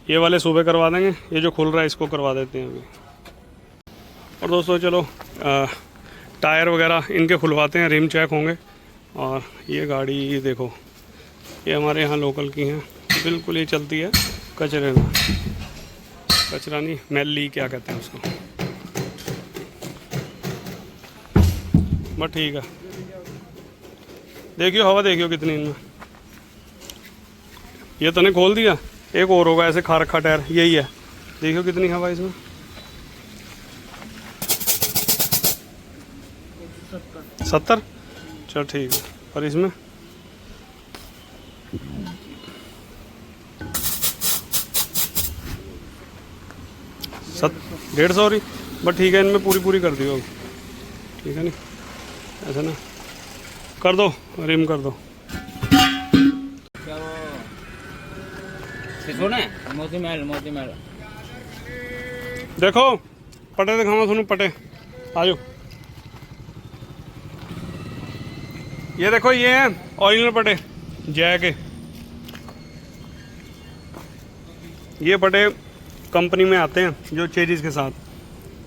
ये वाले सुबह करवा देंगे, ये जो खुल रहा है इसको करवा देते हैं अभी। और दोस्तों चलो टायर वगैरह इनके खुलवाते हैं, रिम चेक होंगे। और ये गाड़ी देखो, ये हमारे यहाँ लोकल की हैं, बिल्कुल ये चलती है कचरे में, कचरा नहीं, मैली क्या कहते हैं उसको, बट ठीक है। देखियो हवा, देखियो कितनी इनमें। ये तने खोल दिया, एक और होगा ऐसे खा रखा टायर, यही है। देखियो कितनी हवा इसमें। 70। चल ठीक है। और इसमें 150 रही, बट ठीक है, इनमें पूरी पूरी कर दियो, ठीक है नहीं ऐसा ना, कर दो रिम कर दो। क्या वो सिसोना है? मोती महल देखो पटे दिखावा सुनो, पटे आ जाओ। ये देखो, ये हैं ओरिजिनल पटे जय के। ये पटे कंपनी में आते हैं जो चेरिस के साथ,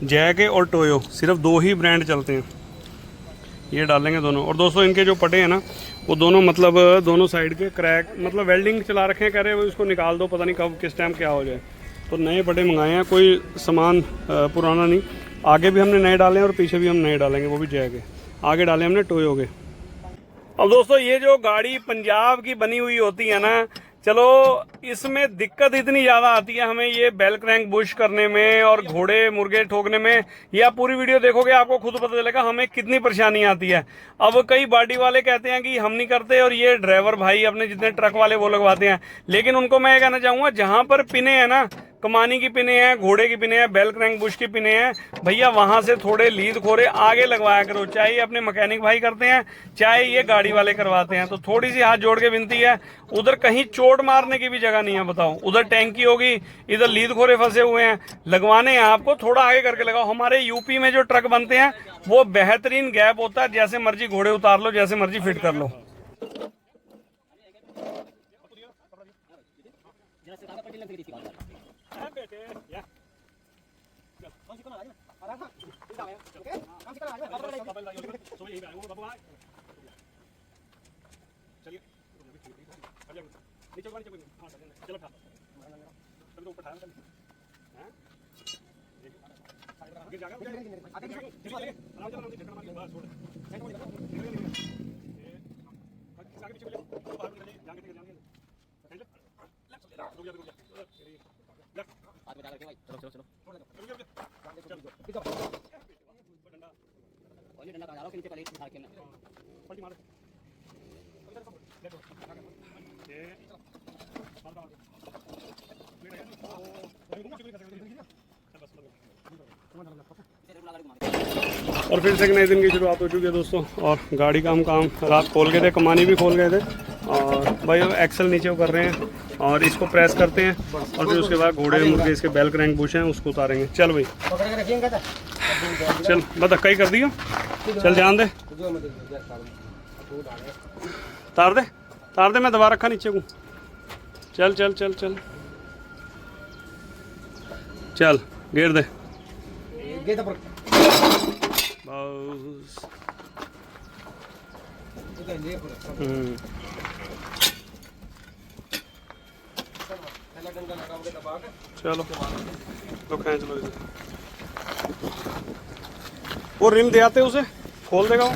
जय के और टोयो, सिर्फ 2 ही ब्रांड चलते हैं। ये डालेंगे दोनों। और दोस्तों इनके जो पटे हैं ना, वो दोनों मतलब दोनों साइड के क्रैक, मतलब वेल्डिंग चला रखे हैं, कह रहे हैं उसको निकाल दो, पता नहीं कब किस टाइम क्या हो जाए। तो नए पटे मंगाए हैं, कोई सामान पुराना नहीं। आगे भी हमने नए डाले हैं और पीछे भी हम नए डालेंगे, वो भी जय के। आगे डाले हमने टोयो के। अब दोस्तों ये जो गाड़ी पंजाब की बनी हुई होती है ना, चलो इसमें दिक्कत इतनी ज़्यादा आती है हमें ये बेल क्रैंक बुश करने में और घोड़े मुर्गे ठोकने में। ये आप पूरी वीडियो देखोगे आपको खुद पता चलेगा हमें कितनी परेशानी आती है। अब कई बाडी वाले कहते हैं कि हम नहीं करते, और ये ड्राइवर भाई अपने जितने ट्रक वाले वो लगवाते हैं। लेकिन उनको मैं ये कहना चाहूँगा, जहाँ पर पिने हैं ना, कमानी की पिने हैं, घोड़े की पिने हैं, बेल क्रैंक बुश की पिने हैं, भैया वहां से थोड़े लीद खोरे आगे लगवाया करो। चाहे ये अपने मैकेनिक भाई करते हैं, चाहे ये गाड़ी वाले करवाते हैं। तो थोड़ी सी हाथ जोड़ के विनती है, उधर कहीं चोट मारने की भी जगह नहीं है। बताओ, उधर टैंकी होगी, इधर लीद खोरे फंसे हुए हैं, लगवाने हैं आपको, थोड़ा आगे करके लगाओ। हमारे यूपी में जो ट्रक बनते हैं वो बेहतरीन गैप होता है, जैसे मर्जी घोड़े उतार लो, जैसे मर्जी फिट कर लो। और फिर से एक नए दिन की शुरुआत हो चुकी है दोस्तों। और गाड़ी का हम काम रात खोल गए थे, कमानी भी खोल गए थे, और भाई एक्सल नीचे कर रहे हैं और इसको प्रेस करते हैं, और फिर उसके बाद घोड़े मुर्गे इसके बेल क्रैंक बुश हैं उसको उतारेंगे। चल भाई चल, बता कहीं कर दियो, चल जान दे, तार दे, मैं दबा रखा नीचे को। चल चल चल चल चल, घेर दे बस। चलो तो खींच लो इसे। वो रिम दे आते उसे, खोल देगा वो।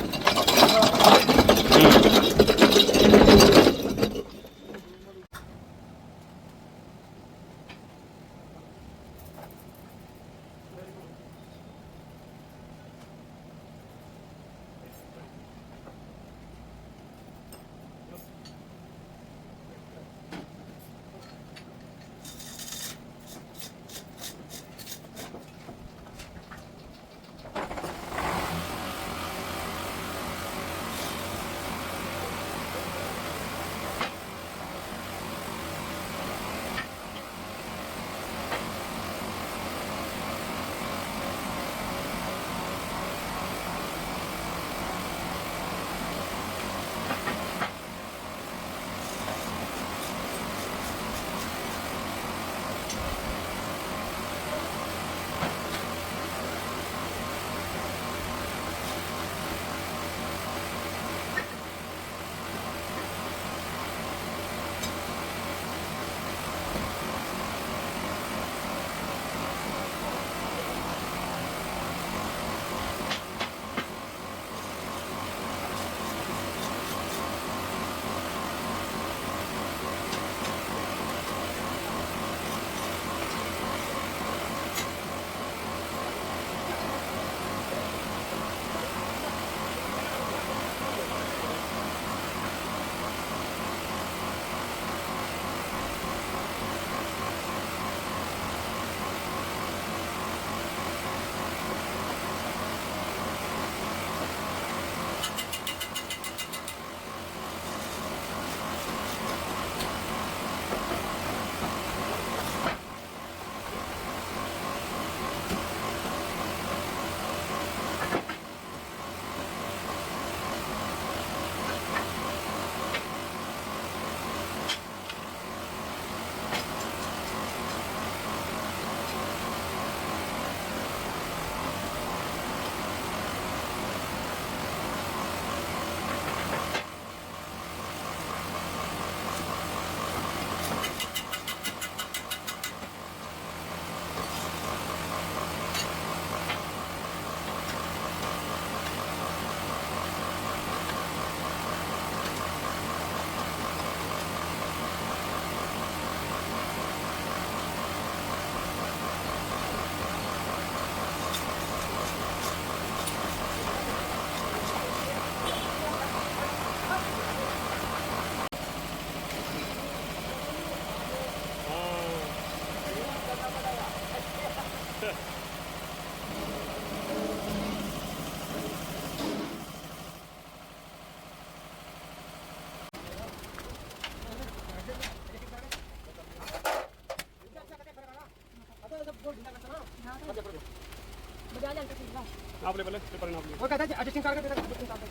नाप ले पहले, पेपर नाप ले। वो कहता है एडजस्टिंग करके बेटा एडजस्टिंग करके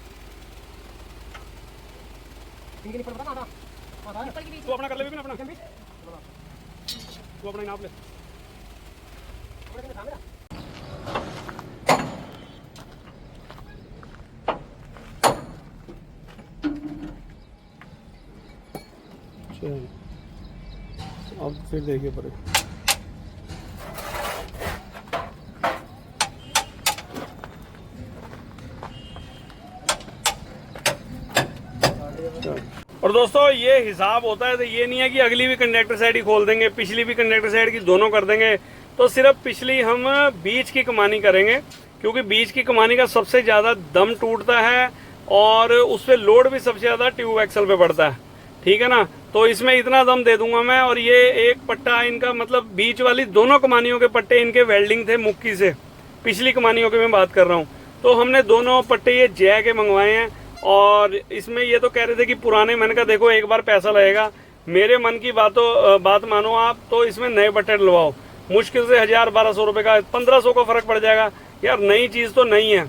इनके ऊपर बता आधा आधा तू अपना कर ले भी अपना, तू अपना ही नाप ले। अब फिर देखिए पड़े। और दोस्तों ये हिसाब होता है, तो ये नहीं है कि अगली भी कंडक्टर साइड ही खोल देंगे, पिछली भी कंडक्टर साइड की दोनों कर देंगे। तो सिर्फ पिछली हम बीच की कमानी करेंगे, क्योंकि बीच की कमानी का सबसे ज़्यादा दम टूटता है और उस पर लोड भी सबसे ज़्यादा ट्यूब एक्सल पे पड़ता है, ठीक है ना। तो इसमें इतना दम दे दूंगा मैं। और ये एक पट्टा इनका, मतलब बीच वाली दोनों कमानियों के पट्टे इनके वेल्डिंग थे मुक्की से, पिछली कमानियों की मैं बात कर रहा हूँ। तो हमने दोनों पट्टे ये जय के मंगवाए हैं। और इसमें ये तो कह रहे थे कि पुराने, मैंने कहा देखो एक बार पैसा लगेगा, मेरे मन की बात मानो आप, तो इसमें नए पट्टे डलवाओ। मुश्किल से 1000-1200 रुपये का, 1500 का फर्क पड़ जाएगा यार। नई चीज़ तो नहीं है।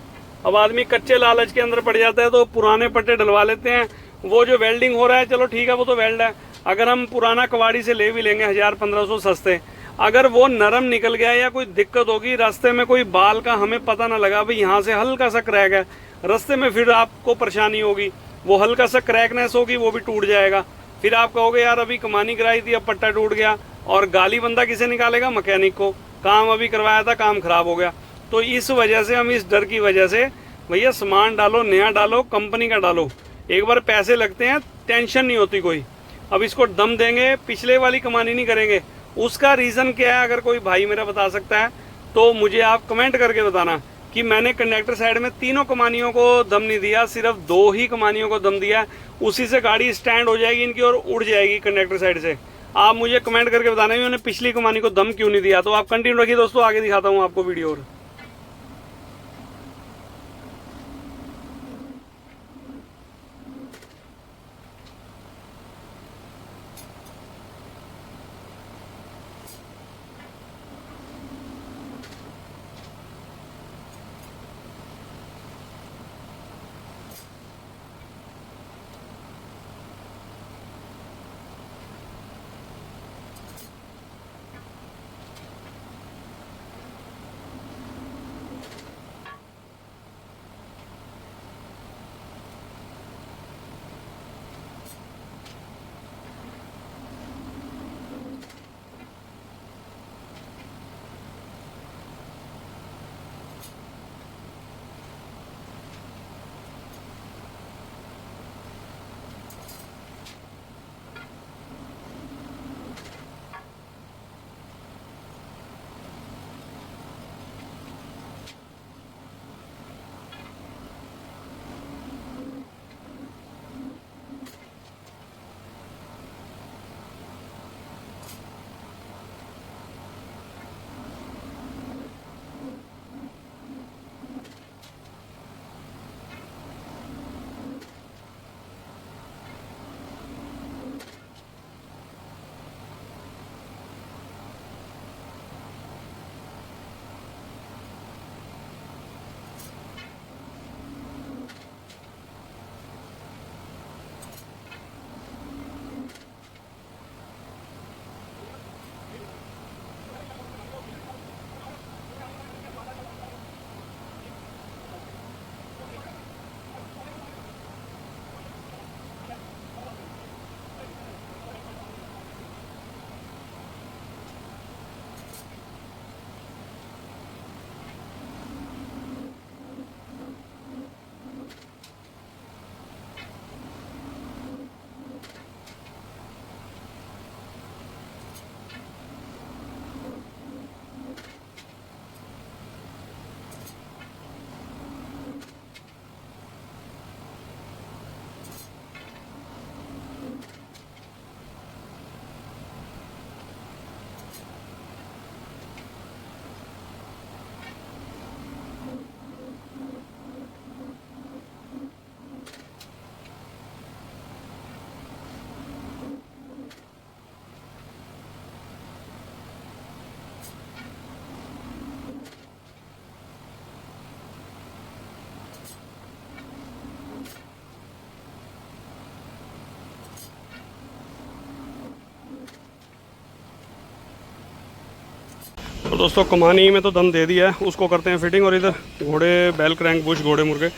अब आदमी कच्चे लालच के अंदर पड़ जाता है तो पुराने पट्टे डलवा लेते हैं। वो जो वेल्डिंग हो रहा है चलो ठीक है, वो तो वेल्ड है। अगर हम पुराना कबाड़ी से ले भी लेंगे 1000-1500 सस्ते, अगर वो नरम निकल गया या कोई दिक्कत होगी रास्ते में, कोई बाल का हमें पता ना लगा भाई यहाँ से हल्का सा क्रैक है, रास्ते में फिर आपको परेशानी होगी। वो हल्का सा क्रैकनेस होगी, वो भी टूट जाएगा। फिर आप कहोगे यार अभी कमानी कराई थी, अब पट्टा टूट गया। और गाली बंदा किसे निकालेगा? मैकेनिक को। काम अभी करवाया था, काम खराब हो गया। तो इस वजह से, हम इस डर की वजह से, भैया सामान डालो, नया डालो, कंपनी का डालो। एक बार पैसे लगते हैं, टेंशन नहीं होती कोई। अब इसको दम देंगे, पिछले वाली कमानी नहीं करेंगे। उसका रीज़न क्या है, अगर कोई भाई मेरा बता सकता है तो मुझे आप कमेंट करके बताना कि मैंने कंडक्टर साइड में तीनों कमानियों को दम नहीं दिया, सिर्फ 2 ही कमानियों को दम दिया। उसी से गाड़ी स्टैंड हो जाएगी इनकी और उड़ जाएगी कंडक्टर साइड से। आप मुझे कमेंट करके बताना कि मैंने पिछली कमानी को दम क्यों नहीं दिया। तो आप कंटिन्यू रखिए दोस्तों, आगे दिखाता हूँ आपको वीडियो और। तो दोस्तों कमानी में तो दम दे दिया है, उसको करते हैं फिटिंग। और इधर घोड़े बेल क्रैंक बुश घोड़े मुर्गे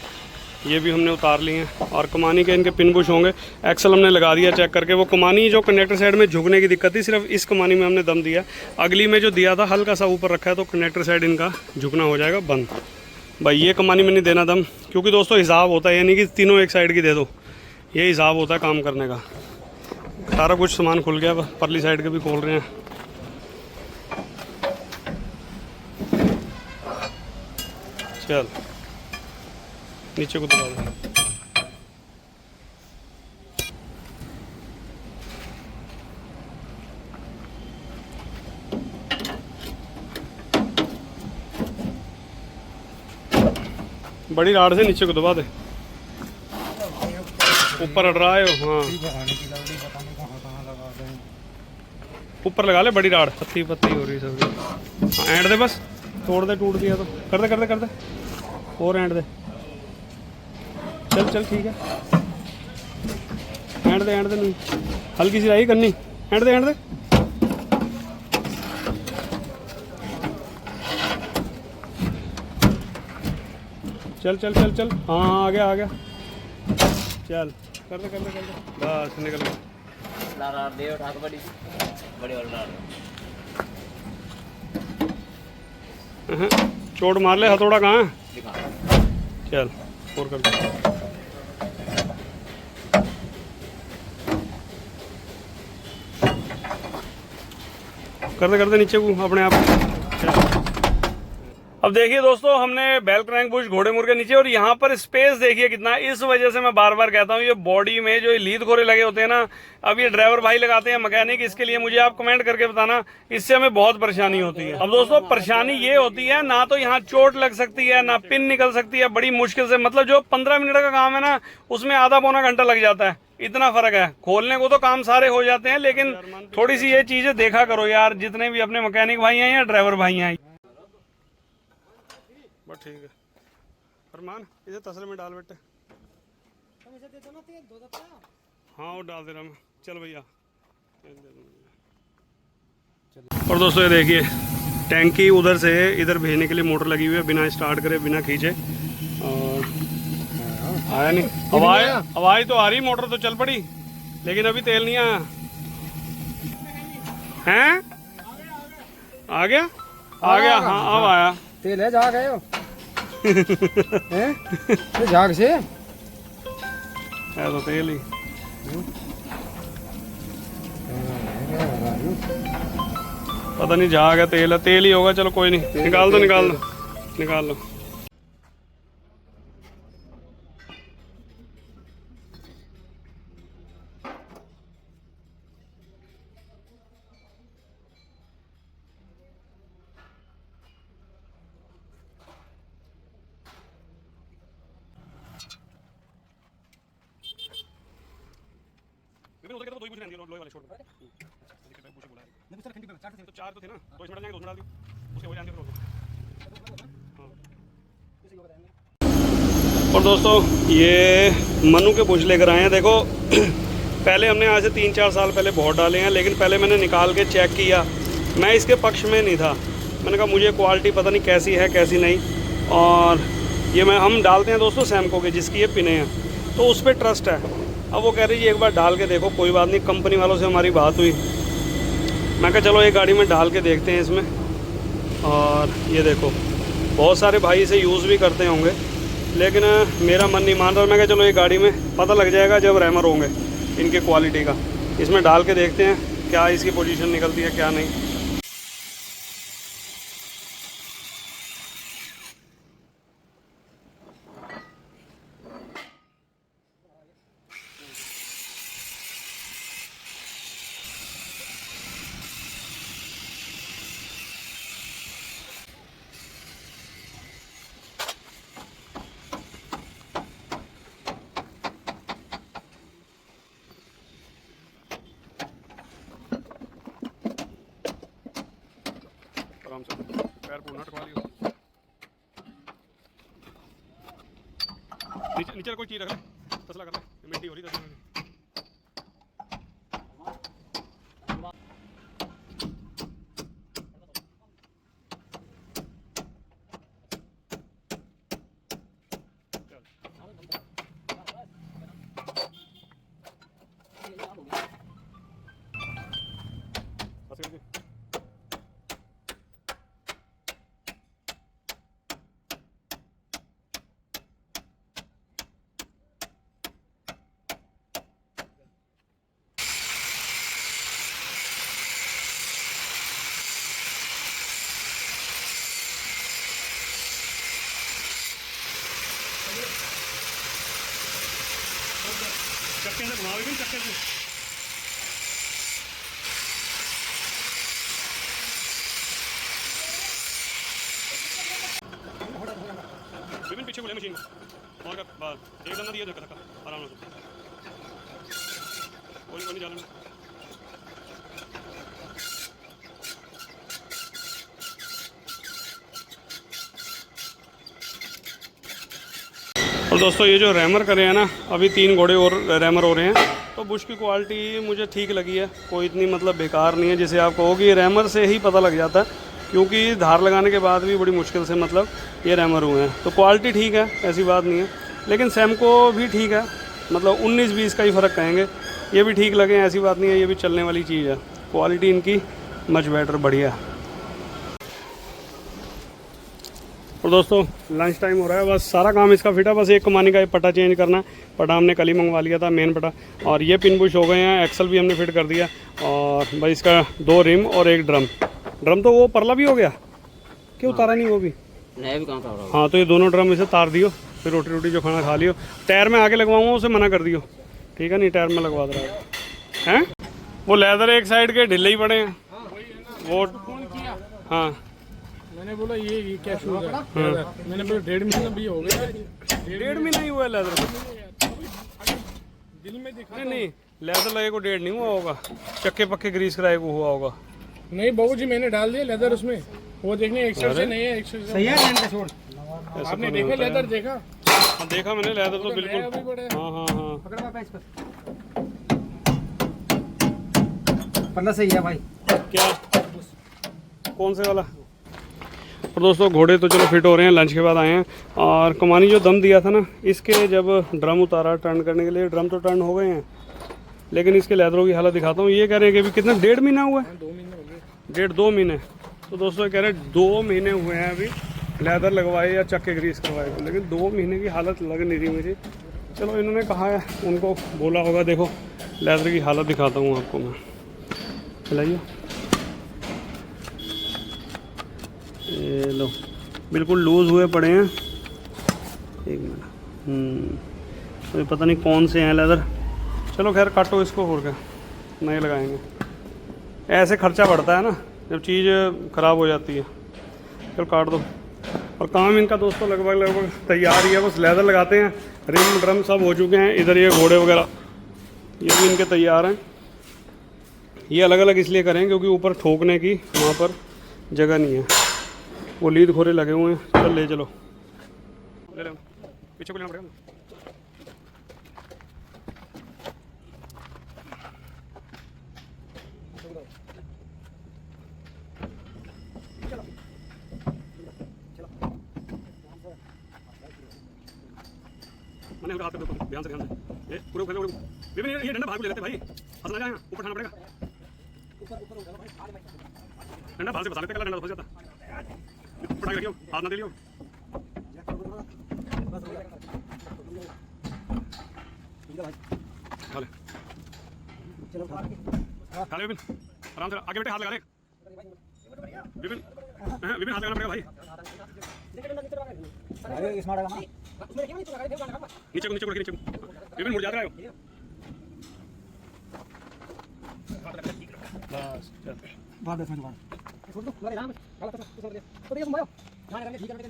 ये भी हमने उतार लिए हैं। और कमानी के इनके पिन बुश होंगे, एक्सल हमने लगा दिया चेक करके। वो कमानी जो कनेक्टर साइड में झुकने की दिक्कत थी, सिर्फ इस कमानी में हमने दम दिया। अगली में जो दिया था हल्का सा ऊपर रखा है, तो कनेक्टर साइड इनका झुकना हो जाएगा बंद। भाई ये कमानी में नहीं देना दम, क्योंकि दोस्तों हिसाब होता है, यानी कि तीनों एक साइड की दे दो, ये हिसाब होता है काम करने का। सारा कुछ सामान खुल गया, परली साइड के भी खोल रहे हैं। चल नीचे को दबा दो। बड़ी राड से नीचे को दबा दे, ऊपर अड़ रहा है। हाँ ऊपर लगा ले बड़ी राड, पत्ती पत्ती हो रही सब। हाँ एंड दे बस, तोड़ दे, टूट दिया तो कर दे कर दे कर दे, और एंड दे। चल चल ठीक है, एंड दे नहीं, हल्की सी रही करनी, एंड दे। चल चल चल चल, हाँ आ गया। चल कर दे बस, निकल गया। लारा दे उठा के बड़ी वाली लारा। चोट मार ले, हथौड़ा कहाँ है? दिखा। चल और कर दे। कर दे नीचे को अपने आप। अब देखिए दोस्तों, हमने बेल क्रैंक बुश घोड़े मुर्गे नीचे, और यहाँ पर स्पेस देखिए कितना। इस वजह से मैं बार बार कहता हूँ, ये बॉडी में जो लीद खोरे लगे होते हैं ना, अब ये ड्राइवर भाई लगाते हैं मैकेनिक, इसके लिए मुझे आप कमेंट करके बताना, इससे हमें बहुत परेशानी होती है। अब दोस्तों परेशानी ये होती है, ना तो यहाँ चोट लग सकती है, ना पिन निकल सकती है, बड़ी मुश्किल से। मतलब जो 15 मिनट का काम है ना, उसमें आधा पौना घंटा लग जाता है, इतना फर्क है। खोलने को तो काम सारे हो जाते हैं, लेकिन थोड़ी सी ये चीजें देखा करो यार, जितने भी अपने मैकेनिक भाई हैं या ड्राइवर भाई हैं। बस ठीक है, फरमान इसे तसले में डाल बेटे। हाँ वो डाल दे रहा मैं, चल भैया। और दोस्तों ये देखिए, टैंकी उधर से इधर भेजने के लिए मोटर लगी हुई है, बिना स्टार्ट करे बिना खींचे। और आया नहीं, आवाज तो आ रही, मोटर तो चल पड़ी, लेकिन अभी तेल नहीं आया हैं। आ गया हाँ अब आया तेल है, जाग है हैं? जाग से है तो तेल ही। पता नहीं झाग है तेल ही होगा। चलो कोई नहीं, निकाल लो। तो दो ही पूछ लोहे वाले छोड़ तो 4 तो थे ना, तो इसमें डाल देंगे, 2 डाल दी, उसके हो जाएंगे फिर। और दोस्तों ये मनु के बुश लेकर आए हैं। देखो पहले हमने आज से 3-4 साल पहले बहुत डाले हैं, लेकिन पहले मैंने निकाल के चेक किया, मैं इसके पक्ष में नहीं था। मैंने कहा मुझे क्वालिटी पता नहीं कैसी है कैसी नहीं। और ये हम डालते हैं दोस्तों सैमको के, जिसकी ये पिने हैं, तो उस पर ट्रस्ट है। अब वो कह रही है एक बार डाल के देखो, कोई बात नहीं। कंपनी वालों से हमारी बात हुई, मैं कहा चलो एक गाड़ी में डाल के देखते हैं इसमें। और ये देखो बहुत सारे भाई इसे यूज़ भी करते होंगे, लेकिन मेरा मन नहीं मान रहा। मैं कहा चलो एक गाड़ी में पता लग जाएगा जब रैमर होंगे इनके क्वालिटी का, इसमें डाल के देखते हैं क्या इसकी पोजीशन निकलती है क्या नहीं। आराम से पैर को नट लियो, नीचे कोई चीज रख ले, तसला कर ले, मिट्टी हो रही तसला में। चक्के से घुमाओ भी चक्के से। विभिन्न पीछे बोले मशीन को और बस एक डंडा दिया धक्का धक्का आराम से कोई नहीं जाने। और दोस्तों ये जो रैमर करे हैं ना, अभी 3 घोड़े और रैमर हो रहे हैं, तो बुश की क्वालिटी मुझे ठीक लगी है, कोई इतनी मतलब बेकार नहीं है जिसे आप कहोगे। रैमर से ही पता लग जाता है क्योंकि धार लगाने के बाद भी बड़ी मुश्किल से मतलब ये रैमर हुए हैं, तो क्वालिटी ठीक है, ऐसी बात नहीं है। लेकिन सैमको भी ठीक है, मतलब 19-20 का ही फ़र्क कहेंगे, ये भी ठीक लगे, ऐसी बात नहीं है, ये भी चलने वाली चीज़ है। क्वालिटी इनकी मच बेटर, बढ़िया। और दोस्तों लंच टाइम हो रहा है, बस सारा काम इसका फिट है, बस एक कमानी का ये पटा चेंज करना है। पटा हमने कल ही मंगवा लिया था, मेन पटा, और ये पिन बुश हो गए हैं, एक्सल भी हमने फिट कर दिया, और भाई इसका 2 रिम और 1 ड्रम। ड्रम तो वो परला भी हो गया, क्यों उतारा नहीं वो भी? नहीं भी कहाँ था। हाँ, तो ये दोनों ड्रम इसे तार दियो, फिर रोटी रोटी जो खाना खा लियो। टायर में आगे लगवाऊंगा, उसे मना कर दियो, ठीक है? नहीं, टायर में लगवा दे रहा है। वो लेदर एक साइड के ढिले ही पड़े हैं, वो फोन किया, हाँ मैंने बोला ये क्या शूज है, मैंने बोला 1.5 महीना भी हो गया। 1.5 महीना ही हुआ है लेदर को। दिल में दिखा नहीं, लेदर लगे को 1.5 नहीं हुआ होगा, चक्के पक्के ग्रीस कराए को हुआ होगा। नहीं बहू जी, मैंने डाल दिया लेदर उसमें, वो देखने 100 से नहीं है, 100 से सही है रहने का छोड़। आपने देखा लेदर? देखा देखा मैंने लेदर तो नया बिल्कुल। अभी बड़ा है। हाँ हाँ हाँ, पकड़ पापा इसको। पन्ना सही है भाई। क्या कौन से वाला? और दोस्तों घोड़े तो चलो फिट हो रहे हैं, लंच के बाद आए हैं। और कमानी जो दम दिया था ना, इसके जब ड्रम उतारा टर्न करने के लिए, ड्रम तो टर्न हो गए हैं, लेकिन इसके लेदरों की हालत दिखाता हूँ। ये कह रहे हैं कि अभी कितना 1.5 महीना हुआ है, 2 महीने हो गए। 1.5-2 महीने। तो दोस्तों कह रहे हैं 2 महीने हुए हैं अभी लेदर लगवाए या चक्के ग्रीस करवाए को, लेकिन 2 महीने की हालत लग नहीं रही मुझे। चलो इन्होंने कहा है, उनको बोला होगा। देखो लेदर की हालत दिखाता हूँ आपको मैं, चलाइए। ये लो बिल्कुल लूज़ हुए पड़े हैं। एक मिनट, अभी पता नहीं कौन से हैं लेदर। चलो खैर काटो इसको, और क्या नए लगाएंगे। ऐसे खर्चा बढ़ता है ना जब चीज़ ख़राब हो जाती है। चलो काट दो। और काम इनका दोस्तों लगभग तैयार ही है, बस लेदर लगाते हैं, रिम ड्रम सब हो चुके हैं। इधर ये घोड़े वगैरह ये भी इनके तैयार हैं। ये अलग अलग इसलिए करें क्योंकि ऊपर ठोकने की वहाँ पर जगह नहीं है, वो लीद खोरे लगे हुए हैं। चल ले चलो, ले लो, पीछे को लेना पड़ेगा। मैंने हाथ कर दो, ध्यान से ये पूरे ऊपर ये डंडा भाग ले लेते भाई, फंस ना जाए, ऊपर उठाना पड़ेगा। डंडा भाग से फंसा लेते, डंडा फंस जाता, उठा के रखियो, हाथ ना दे लियो। खा ले विपिन, आराम से आगे बेटे, हाथ लगा ले विपिन। विपिन हाथ लगाना पड़ेगा भाई, नीचे को नीचे को विपिन मुड़ जाता है। बस चल भाग दे भाग छोड़ दो, अरे राम गलत तो छोड़ दे तो ये मारो खाने करने ठीक करने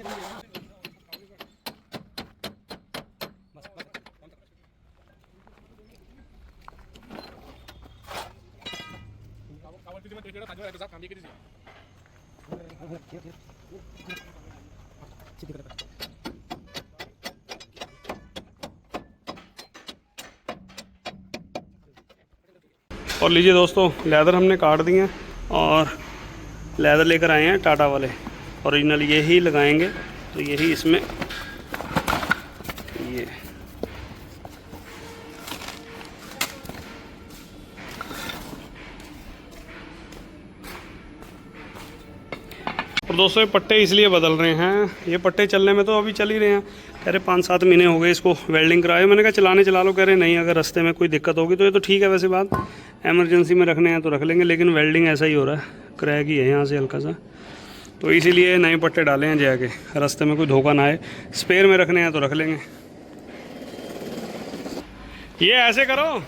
बस कावटी में तेरा ताजा के साथ काम भी कीजिए। और लीजिए दोस्तों, लेदर हमने काट दिए हैं और लेदर लेकर आए हैं टाटा वाले, ओरिजिनल ये ही लगाएंगे। तो यही इसमें ये और दोस्तों ये पट्टे इसलिए बदल रहे हैं, ये पट्टे चलने में तो अभी चल ही रहे हैं। कह रहे 5-7 महीने हो गए इसको वेल्डिंग कराए। मैंने कहा चलाने चला लो, कह रहे नहीं, अगर रास्ते में कोई दिक्कत होगी तो ये तो ठीक है, वैसे बात इमरजेंसी में रखने हैं तो रख लेंगे, लेकिन वेल्डिंग ऐसा ही हो रहा है, क्रैक ही है यहाँ से हल्का सा। तो इसीलिए नए पट्टे डाले हैं जाके, रास्ते में कोई धोखा ना आए। स्पेयर में रखने हैं तो रख लेंगे। ये ऐसे करो,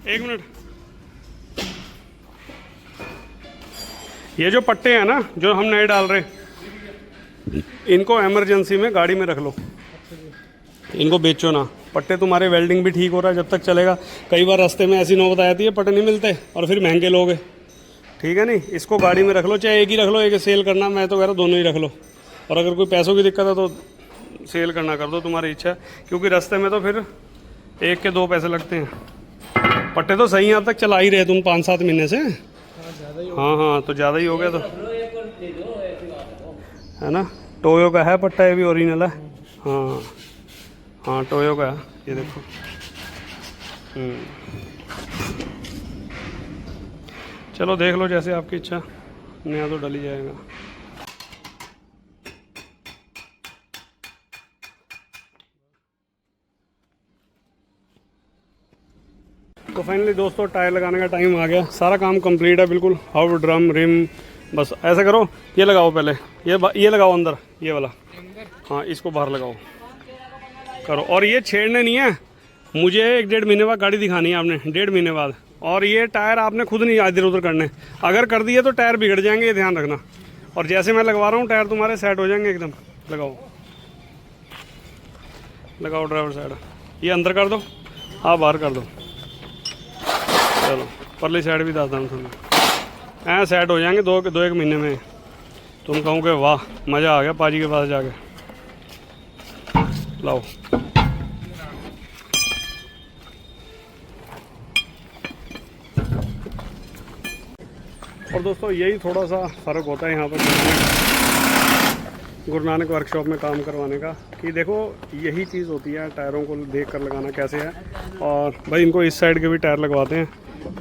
1 मिनट। ये जो पट्टे हैं ना जो हम नए डाल रहे हैं, इनको इमरजेंसी में गाड़ी में रख लो, इनको बेचो ना। पट्टे तुम्हारे वेल्डिंग भी ठीक हो रहा है जब तक चलेगा। कई बार रास्ते में ऐसी नौबत आ जाती है, पट्टे नहीं मिलते और फिर महंगे लोगे, ठीक है नहीं। इसको गाड़ी में रख लो, चाहे एक ही रख लो, एक सेल करना, मैं तो कह रहा हूँ दोनों ही रख लो। और अगर कोई पैसों की दिक्कत है तो सेल करना कर दो, तुम्हारी इच्छा है, क्योंकि रास्ते में तो फिर 1 के 2 पैसे लगते हैं। पट्टे तो सही यहाँ तक चला ही रहे तुम 5-7 महीने से। हाँ, तो ज़्यादा ही हो गया तो, है ना। टोयो का है पट्टा, ये भी ओरिजिनल है। हाँ टोयो का है, ये देखो। चलो देख लो जैसे आपकी इच्छा, नया तो डल ही जाएगा। तो फाइनली दोस्तों टायर लगाने का टाइम आ गया, सारा काम कंप्लीट है बिल्कुल। हाउ ड्रम रिम, बस ऐसा करो, ये लगाओ पहले, ये लगाओ अंदर, ये वाला, हाँ इसको बाहर लगाओ करो। और ये छेड़ने नहीं है, मुझे 1-1.5 महीने बाद गाड़ी दिखानी है आपने, 1.5 महीने बाद। और ये टायर आपने खुद नहीं इधर उधर करने, अगर कर दिए तो टायर बिगड़ जाएंगे, ये ध्यान रखना। और जैसे मैं लगवा रहा हूँ टायर तुम्हारे सेट हो जाएंगे एकदम। लगाओ ड्राइवर साइड, ये अंदर कर दो, हाँ बाहर कर दो। चलो परली साइड भी दाता हूँ थोड़ा, सेट हो जाएंगे 2-1 महीने में। तुम कहोगे वाह मज़ा आ गया पाजी के पास जाके। लाओ और दोस्तों यही थोड़ा सा फ़र्क होता है यहाँ पर गुरु नानक वर्कशॉप में काम करवाने का, कि देखो यही चीज़ होती है, टायरों को देख कर लगाना कैसे है। और भाई इनको इस साइड के भी टायर लगवाते हैं।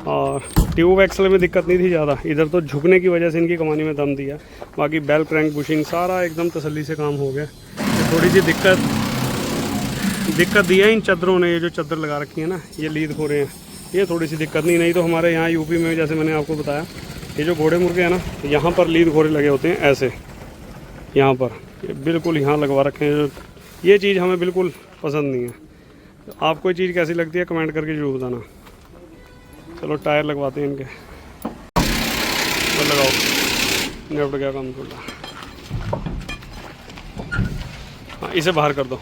और ट्यूब एक्सल में दिक्कत नहीं थी ज़्यादा, इधर तो झुकने की वजह से इनकी कमानी में दम दिया। बाकी बेल क्रैंक बुशिंग सारा एकदम तसल्ली से काम हो गया। थोड़ी सी दिक्कत दी है इन चद्दरों ने, ये जो चद्दर लगा रखी है ना, ये लीद हो रहे हैं, ये थोड़ी सी दिक्कत नहीं तो हमारे यहाँ यूपी में जैसे मैंने आपको बताया, ये जो घोड़े मुर्गे हैं ना, यहाँ पर लीद घोड़े लगे होते हैं ऐसे, यहाँ पर ये बिल्कुल यहाँ लगवा रखे हैं। ये चीज़ हमें बिल्कुल पसंद नहीं है। तो आपको ये चीज़ कैसी लगती है कमेंट करके जरूर बताना। चलो टायर लगवाते हैं इनके, तो लगाओ, निपट गया काम थोड़ा। हाँ इसे बाहर कर दो।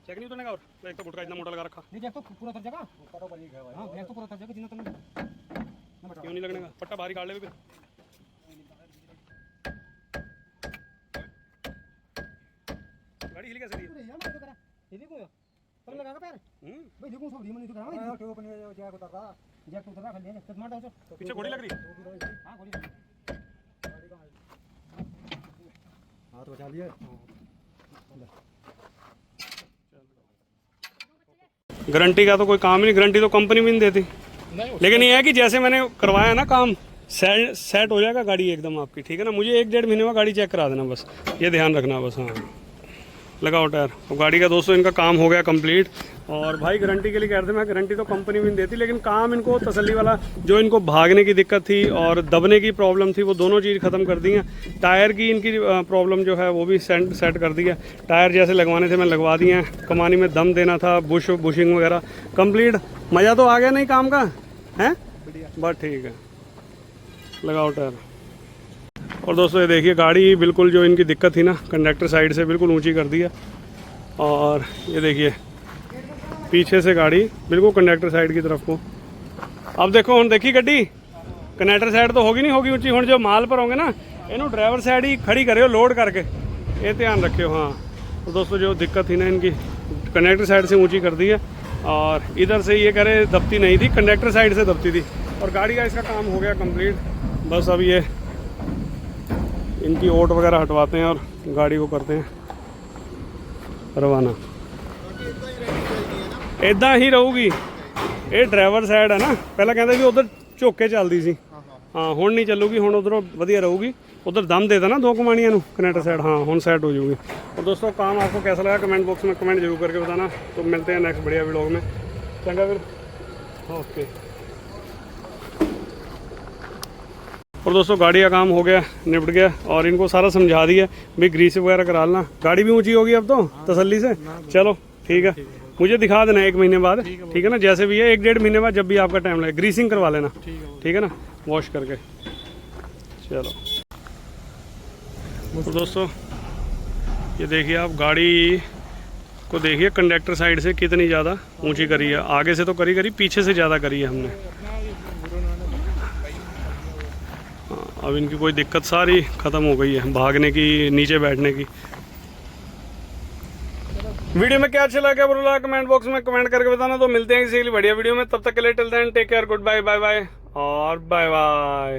चेक नहीं उतरने का, और एक तो गुटका इतना मोटा लगा रखा। नहीं जैक तो पूरा उतर जाएगा, हाँ जैक तो पूरा उतर जाएगा जितना तुमने। क्यों नहीं लगने का, पट्टा बाहर काट ले फिर। गाड़ी हिल कैसे रही है? ये देखो तुम लगाएगा पैर, भाई देखो सब रीमन नहीं उतर रहा, ट्यूब अपने जैक उतर रहा, जैक उतर रहा, खाली है मार दो। पीछे घोड़ी लग रही है। हां घोड़ी हां तो बचा लिए। गारंटी का तो कोई काम ही नहीं, गारंटी तो कंपनी भी नहीं देती। लेकिन ये है कि जैसे मैंने करवाया ना काम, सेट हो जाएगा गाड़ी एकदम आपकी, ठीक है ना। मुझे 1-1.5 महीने में गाड़ी चेक करा देना बस, ये ध्यान रखना बस। हाँ लगाओ टायर। और गाड़ी का दोस्तों इनका काम हो गया कंप्लीट। और भाई गारंटी के लिए कह रहे थे, मैं गारंटी तो कंपनी भी नहीं देती, लेकिन काम इनको तसल्ली वाला, जो इनको भागने की दिक्कत थी और दबने की प्रॉब्लम थी, वो दोनों चीज़ ख़त्म कर दी हैं। टायर की इनकी प्रॉब्लम जो है वो भी सेट कर दी है। टायर जैसे लगवाने थे मैं लगवा दिए हैं, कमानी में दम देना था, बुशिंग वगैरह कंप्लीट। मज़ा तो आ गया नहीं काम का, है बस ठीक है। लगाओ टायर। और दोस्तों ये देखिए गाड़ी बिल्कुल जो इनकी दिक्कत थी ना, कंडक्टर साइड से बिल्कुल ऊंची कर दी है। और ये देखिए पीछे से गाड़ी बिल्कुल कंडक्टर साइड की तरफ को। अब देखो हम देखी गड्डी कंडक्टर साइड तो होगी नहीं होगी ऊंची, हम जो माल पर होंगे ना, इन्हों ड्राइवर साइड ही खड़ी करे लोड करके, ये ध्यान रखियो। हाँ तो दोस्तों जो दिक्कत थी ना इनकी, कंडक्टर साइड से ऊंची कर दी है, और इधर से ये करे दबती नहीं थी, कंडक्टर साइड से दबती थी। और गाड़ी का इसका काम हो गया कंप्लीट। बस अब ये इनकी ओट वगैरह हटवाते हैं और गाड़ी को करते हैं रवाना। इदा ही रहूगी। ये ड्राइवर साइड है ना, पहले कहते भी उधर ਝੁੱਕ ਕੇ ਚੱਲਦੀ ਸੀ। हाँ हुण नहीं चलूगी, हुण उधरों वधिया रहूगी। उधर दम देता ना 2 कमानियां नूं कनेक्टर साइड, हाँ हुण साइड हो जाऊगी। और दोस्तों काम आपको कैसा लगा कमेंट बॉक्स में कमेंट जरूर करके बताना। तो मिलते हैं नेक्स्ट बढ़िया व्लॉग में। चंगा फिर, ओके। और दोस्तों गाड़ी का काम हो गया, निपट गया, और इनको सारा समझा दिया भाई ग्रीस वगैरह करा लेना। गाड़ी भी ऊंची होगी अब तो तसल्ली से। चलो ठीक है, मुझे दिखा देना 1 महीने बाद, ठीक है ना, जैसे भी है 1-1.5 महीने बाद जब भी आपका टाइम लगे ग्रीसिंग करवा लेना, ठीक है ना, वॉश करके। चलो तो दोस्तों ये देखिए आप गाड़ी को देखिए कंडक्टर साइड से कितनी ज़्यादा ऊंची करी है। आगे से तो करी पीछे से ज़्यादा करी है हमने। अब इनकी कोई दिक्कत सारी ख़त्म हो गई है, भागने की, नीचे बैठने की। वीडियो में क्या अच्छा लगा बोला कमेंट बॉक्स में कमेंट करके बताना। तो मिलते हैं किसी बढ़िया वीडियो में, तब तक के लिए till then take care, good bye, bye bye और बाय बाय।